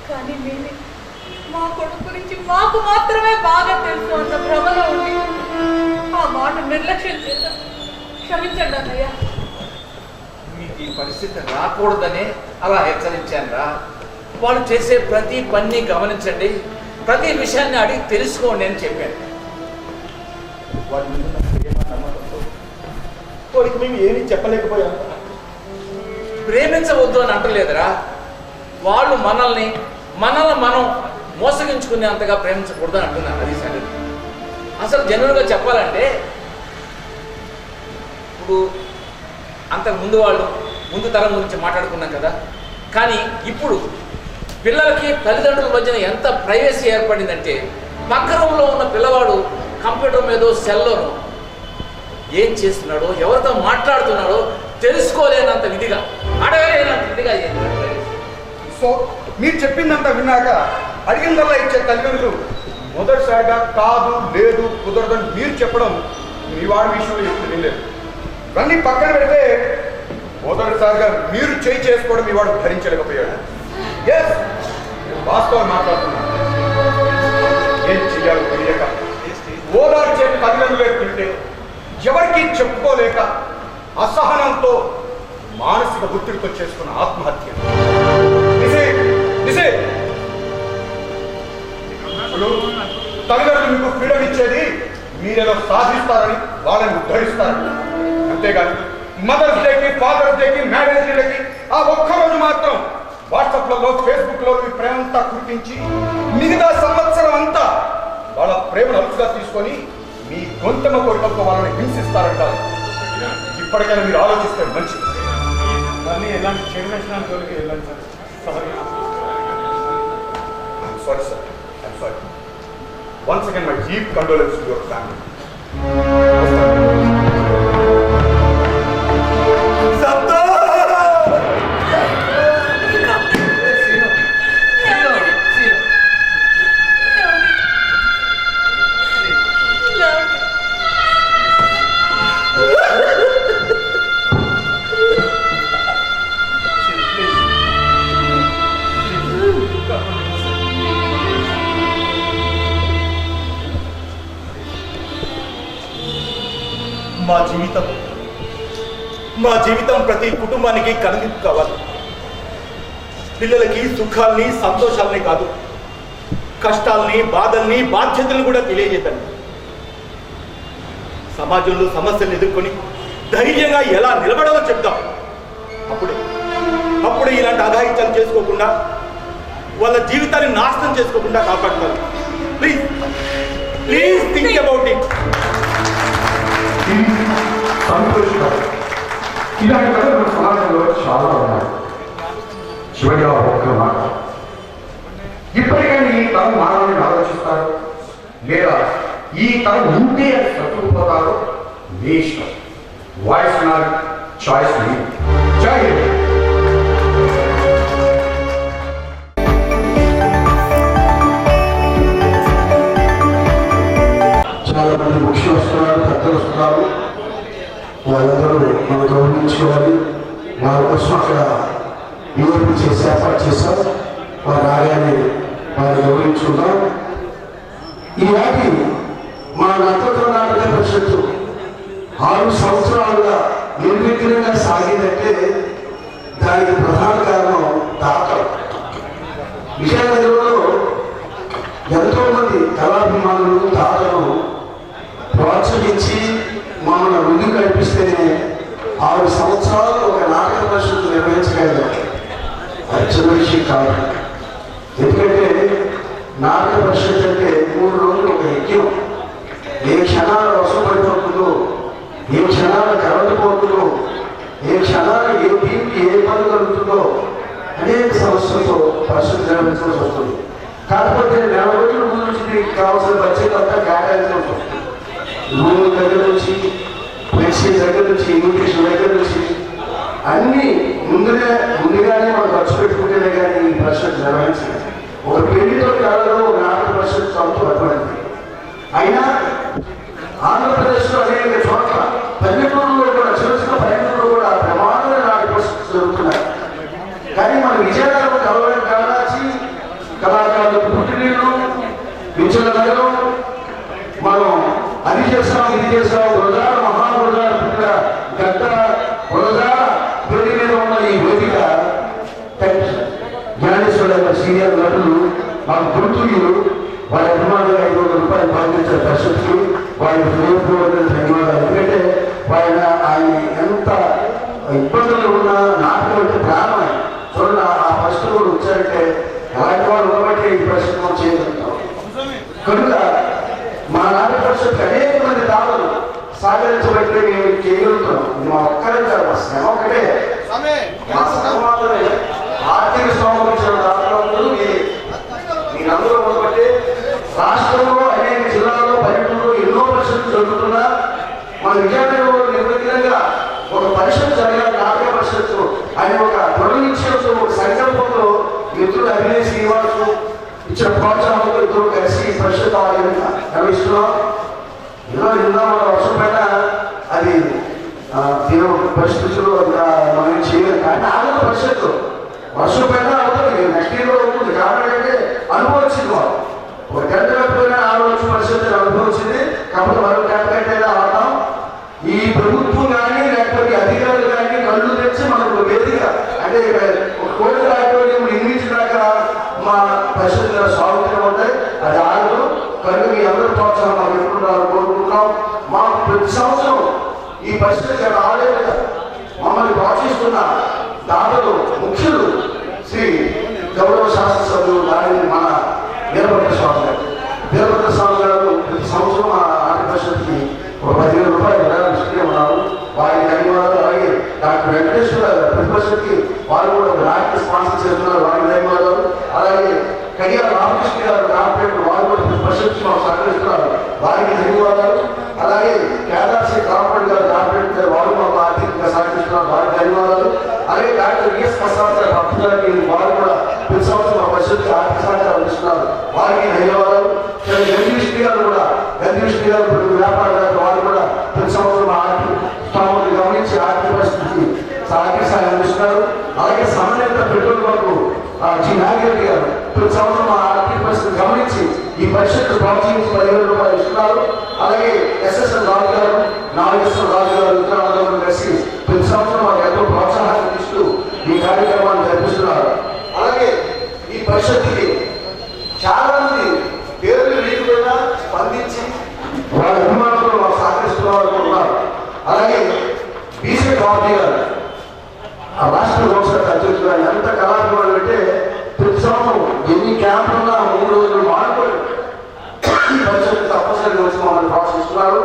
Speaker 2: కానీ మీరే మా కొడుకు గురించి మాకు మాత్రమే బాగా తెలుసు అన్న భ్రమలో ఉండి ఆ మాట నిర్లక్ష్యం చేద్దాం. క్షమించండి అన్నయ్య.
Speaker 1: మీకు ఈ పరిస్థితి రాకూడదనే అలా హెచ్చరించాను రా. వాళ్ళు చేసే ప్రతి పని గమనించండి, ప్రతి విషయాన్ని అడిగి తెలుసుకోండి అని చెప్పాను.
Speaker 3: వాడి మీద నాకు ప్రేమ నమ్మకంతో వాడికి మేము ఏమీ చెప్పలేకపోయాము.
Speaker 1: ప్రేమించవద్దు అని అంటలేదురా. వాళ్ళు మనల్ని మనం మోసగించుకునే అంతగా ప్రేమించకూడదు అని అంటున్నాను. అది సంగతి. అసలు జనరల్గా చెప్పాలంటే ఇప్పుడు అంతకు ముందు తరం గురించి మాట్లాడుకున్నాం కదా. కానీ ఇప్పుడు పిల్లలకి తల్లిదండ్రుల మధ్యన ఎంత ప్రైవసీ ఏర్పడిందంటే పక్క రూమ్లో ఉన్న పిల్లవాడు కంప్యూటర్ మీద సెల్లోనూ ఏం చేస్తున్నాడో ఎవరితో మాట్లాడుతున్నాడో తెలుసుకోలేనంత విధిగా, అడగలేనంత విధిగా.
Speaker 4: సో మీరు చెప్పిందంతా విన్నాక అడిగిందల్లా ఇచ్చే తల్లిదండ్రులు మొదటిసారిగా కాదు లేదు కుదరదని మీరు చెప్పడం మీ వాడి విషయంలో ఎప్పుడు వినలేదు. ఇవన్నీ పక్కన పెడితే మొదటిసారిగా మీరు చేసుకోవడం మీ వాడు భరించలేకపోయాడు. ఎస్, వాస్తవం మాట్లాడుతున్నాను. ఏం చెయ్యాలో తెలియక ఓదార్చే తల్లిదండ్రులే తింటే ఎవరికి చెప్పుకోలేక అసహనంతో మానసిక ఒత్తిడితో చేసుకున్న ఆత్మహత్య. తల్లిదండ్రులు మీకు ఫ్రీడమ్ ఇచ్చేది మీరేదో సాధిస్తారని వాళ్ళని ఉద్ధరిస్తారని, అంతేగాని మదర్స్ డేకి ఫాదర్స్ డేకి మ్యారేజ్ డేలకి ఆ ఒక్కరోజు మాత్రం వాట్సాప్లలో ఫేస్బుక్లో మీ ప్రేమంతా కురిపించి మిగతా సంవత్సరం అంతా వాళ్ళ ప్రేమను అలుసుగా తీసుకొని మీ గొంతమ కోరికలతో వాళ్ళని హింసిస్తారంటారు. ఇప్పటికైనా మీరు ఆలోచిస్తే మంచిది.
Speaker 5: మళ్ళీ ఎలాంటి చెడు వ్యసనాలు తోలికి వెళ్ళాలి sir.
Speaker 4: Sorry sir, I'm sorry. Once again, my deep condolences to your family.
Speaker 3: మా జీవితం ప్రతి కుటుంబానికి కనువిప్పు కావాలి. పిల్లలకి సుఖాల్ని సంతోషాలని కాదు, కష్టాలని బాధల్ని బాధ్యతలను కూడా తెలియజేద్దండి. సమాజంలో సమస్యలను ఎదుర్కొని ధైర్యంగా ఎలా నిలబడాలో చెప్తాం. అప్పుడే ఇలాంటి అఘాయిత్యాలు చేసుకోకుండా వాళ్ళ జీవితాన్ని నాశనం చేసుకోకుండా కాపాడుతారు. Please think about it.
Speaker 4: సంతోషం. ఇలాంటి కథలు సమాజంలో చాలా ఉన్నాయి. చివరిగా ఒక్క మాట, తరం మారాలని ఆలోచిస్తారు, లేదా ఈ తరం ఉంటే సర్దుకుపోతారో మీ ఇష్టం. వాయిస్ నాది, చాయిస్ మీ. జై హింద్.
Speaker 7: చాలా మంది ముఖ్యులు వస్తున్నారు, పెద్దలు వస్తున్నారు. వాళ్ళందరూ మనం గౌరవించుకోవాలి. వాళ్ళ కోసం అక్కడ యూపీ చేసి ఏర్పాటు చేశాం. వారు రాగానే వారిని గౌరవించుకుందాం. ఈనాటి మా నక్షత్ర నాటక పరిషత్తు 6 సంవత్సరాలుగా నిర్విఘ్నంగా సాగిందంటే దానికి ప్రధాన కారణం దాతలు. విజయనగరంలో ఎంతో మంది కళాభిమానులు దాతలు ప్రోత్సహించి మమ్మల్ని ముందుకు నడిపిస్తేనే 6 సంవత్సరాలు ఒక నాటక పరిషత్తు నిర్వహించగలిగాం. అది చిన్న విషయం కాదు. ఎందుకంటే నాటక పరిషత్ అంటే 3 రోజులు ఒక యజ్ఞం. ఏ క్షణాల వర్షం పడిపోతుందో, ఏ క్షణాల కరెంటు పోతుందో, ఏ క్షణాల ఏ టీంకి ఏ పని కలుగుతుందో అనేక సమస్యలతో పరిస్థితి నిర్వహించాల్సి వస్తుంది. కాకపోతే 4 రోజుల ముందు నుంచి మీకు కావాల్సిన బడ్జెట్ అంతా కేటాయించాల్సి వస్తుంది. రూమ్ దగ్గర నుంచి, ఫ్లెక్సీ దగ్గర నుంచి, ఇన్విటేషన్ దగ్గర నుంచి అన్నీ ముందుగానే మనం ఖర్చు పెట్టుకుంటేనే కానీ ఈ పరిస్థితి నిర్వహించాలి. ఒక పెళ్లితో కాలంలో ఒక నాటక పరిస్థితి అంతా అటువంటి. అయినా ఆంధ్రప్రదేశ్లో అనేక చోట్ల పల్లెటూరులో కూడా, చిన్న చిన్న పల్లెటూరులో కూడా ప్రమాదమైన నాటక పరిస్థితులు జరుగుతున్నాయి. కానీ మన విజయనగరం కాలాచి కళాకారులకు పుట్టినీళ్ళు, విజయనగరం మనం అది చేస్తాం, ఇది చేస్తాం. గురజాల మహాగురజాల పుట్టిన గడ్డ గురజాల పేరు మీద ఉన్న ఈ వేదిక జ్ఞానేశ్వర సీనియర్ నటులు మాకు గుర్తులు వారి అభిమానులు 500 రూపాయలు పంపించిన పరిస్థితికి వారి హృదయపూర్వక ధన్యవాదాలు. ఎందుకంటే ఆయన ఎంత ఇబ్బందులు ఉన్న నాటకం అంటే ప్రాణం. చూడండి, ఆ పరిస్థితులు కూడా వచ్చారంటే అలాంటి వాళ్ళు ఉండబట్టే ఈ పరిస్థితి మనం చేయగలుగుతాం. కనుక మా నాటక పరిస్థితికి అనేక మంది దాతలు సహకరించబట్టే మేము చేయగలుగుతున్నాం. ఇది మా ఒక్కరే కాదు, మా శ్రమ ఒకటే. మా శ్రమ మాత్రమే. ఆర్థిక శ్రమించిన దాతలందరూ మీరందరూ ఉండబట్టే రాష్ట్రంలో అనేక జిల్లాల్లో పర్యటనలో ఎన్నో పరిస్థితులు జరుగుతున్నా మన విజయనగరంలో నిర్విఘ్నంగా ఒక పరిషత్ జరగాలి, నాటక పరిషత్తు అని ఒక దృఢ నిశ్చయంతో, ఒక సంకల్పంతో మిత్రుడు అభినయ్ శ్రీనివాసు ఇచ్చిన ప్రోత్సాహంతో ఇద్దరు కలిసి పరిషత్ నిర్వహిస్తున్నాం. ఇలా నిన్న మన వర్షం పైన అది పరిస్థితులు మనం చేయలేదు. కానీ ఆగదు పరిషత్తు. వర్షం పైన అవుతుంది, నెక్స్ట్ ఇయర్లో అవుతుంది. కాబట్టి అంటే అనుభవం వచ్చింది. వాళ్ళు ఒక గంట పోయినా 6 రోజుల పరిస్థితి అనుభవం వచ్చింది. కాబట్టి మరో గంట గంటైనా ఆడతాం. ఈ ప్రభుత్వం కానీ లేకపోతే అధికారులు కానీ కళ్ళు తెచ్చి మనకు వేదిక అంటే ఒక కోటి ఆడిటోరియం నిర్మించినాక మా పరిస్థితులు సాగుతూనే ఉంటాయి. అది ఆగదు. కనుక మీ అందరూ ప్రోత్సాహం మాకు ఎప్పుడు కోరుకుంటున్నాం. మాకు ప్రతి సంవత్సరం ఈ పరిస్థితి ఆడేది మమ్మల్ని ప్రోత్సహిస్తున్న దాతలు ముఖ్యులు శ్రీ గౌరవ శాసనసభ్యులు దాని మన వీరభద్ర స్వామి గారు. వీరభద్ర స్వామి గారు ప్రతి సంవత్సరం మా నాటక పరిషత్కి ఒక 10,000 రూపాయలు ఇస్తూనే ఉన్నారు. వారికి ధన్యవాదాలు. అలాగే డాక్టర్ వెంకటేశ్వర ప్రతి పరిషత్కి వారు కూడా ఒక నాటక స్పాన్సర్ చేస్తున్నారు, వారికి ధన్యవాదాలు. అలాగే కడియా రామకృష్ణ గారు కార్పొరేటర్ వారు కూడా ప్రతి పరిషత్కి మాకు సహకరిస్తున్నారు, వారికి ధన్యవాదాలు. అలాగే కేదార్శ్రీ కార్పొరేట్ గారు కార్పొరేటర్ వారు మాకు ఆర్థికంగా సహకరిస్తున్నారు, వారికి ధన్యవాదాలు. అలాగే డాక్టర్ విఎస్ ప్రసాద్ గారు భక్తు గారికి వారు కూడా ప్రతి సంవత్సరం మా పరిషత్కి ఆర్థిక సహకారం అందిస్తున్నారు, వారికి ధన్యవాదాలు. గంధివిష్ణు గారు కూడా గంధివిష్ణు గారు వ్యాపార వారు కూడా ప్రతి సంవత్సరం ఆర్థిక స్థానాన్ని గమనించి ఆర్థిక పరిస్థితికి ఆర్థిక సహాయం అందిస్తున్నారు. అలాగే సమన్వయ పెట్రోల్ బంకు జి నాగిరెడ్డి గారు ప్రతి సంవత్సరం ఆర్థిక పరిస్థితిని గమనించి ఈ పరిషత్తు ప్రోత్సహించి 10,000 రూపాయలు ఇస్తున్నారు. అలాగే ఎస్ఎస్ఎన్ రాజు గారు, నాగేశ్వర రాజు గారు ఇతరులందరూ కలిసి ప్రతి సంవత్సరం మాకు ఎంతో ప్రోత్సాహాన్ని ఇస్తూ ఈ కార్యక్రమాన్ని జరిపిస్తున్నారు. అలాగే ఈ పరిషత్తుకి చాలా మంది పేర్లు లేకపోయినా స్పందించి వాళ్ళ అభిమానులు మాకు సహకరిస్తున్నారు ఉన్నారు. అలాగే బీసీ బాబీ గారు ఆ రాష్ట్ర లోక్సభ అధ్యక్షుడు ఎంత కళాభిమానులు అంటే ప్రతి సంవత్సరం ఎన్ని క్యాంపులున్నా 3 రోజులు మానుకొని ఈ పరిషత్తు తప్పనిసరిగా వచ్చి మమ్మల్ని ప్రోత్సహిస్తున్నారు,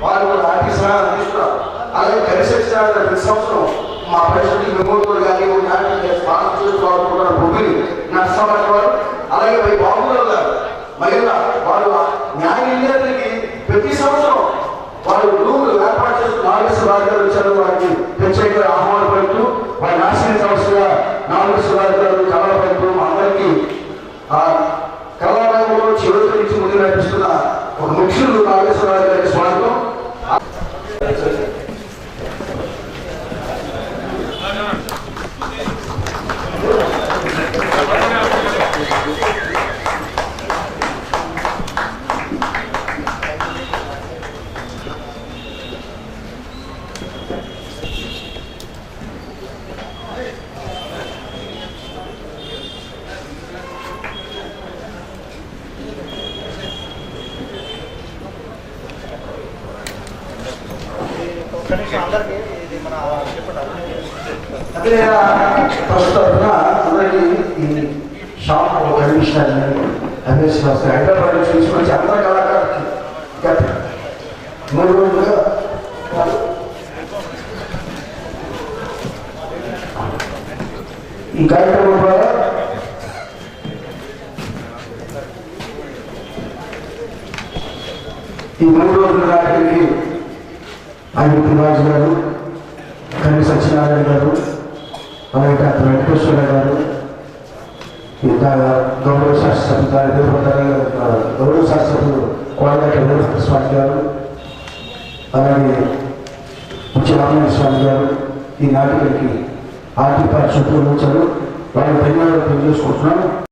Speaker 7: వారు కూడా ఆర్థిక సహాయం అందిస్తున్నారు. అలాగే కలిసి ప్రతి సంవత్సరం మా పరిషత్తుకి మెమోరియల్ కానీ నాటికి స్పాన్సర్ చేసుకోవాలనుకుంటున్న భూమిని నర్సమ్మ వారు, అలాగే మరి బాబుగారు గారు మహిళ వారు న్యాయ విద్యార్థులకి ప్రతి సంవత్సరం వారు రూములు ఏర్పాటు చేస్తూ నాగేశ్వరరావు గారు వచ్చారు. వారికి ప్రత్యేక ఆహ్వాన పలుకుతూ వారి నాశన సంస్థగా నాగేశ్వరరావు గారు కళల పలుకుతూ అందరికీ ఆ కళారంగంలో చివరి నుంచి ముందు నడిపిస్తున్న ఒక ముఖ్యులు నాగేశ్వరరావు గారి స్వాగతం. అదే ప్రస్తుతం అందరికీ ఈ షాప్ కమిషనర్ అభ్యర్థి వస్తాయి. హైదరాబాద్ నుంచి తీసుకొచ్చి అందరి కళాకారులకి 3 రోజులుగా ఈ కార్యక్రమం ద్వారా ఈ 3 రోజుల నాటికి ఆయన రాజు గారు, కవి సత్యనారాయణ గారు, అలాగే డాక్టర్ వెంకటేశ్వర గారు, ఇంకా గౌరవ శాస్త్రసభ్యులు గౌరవ శాస్త్రసభ్యులు కోడగట్ట వీరభద్ర స్వామి గారు, అలాగే ముఖ్యరామయ్య స్వామి గారు ఈ నాటికకి ఆర్టీ పార్టీ సూపర్ వచ్చారు. వాళ్ళని ధన్యవాదాలు తెలియజేసుకుంటున్నాను.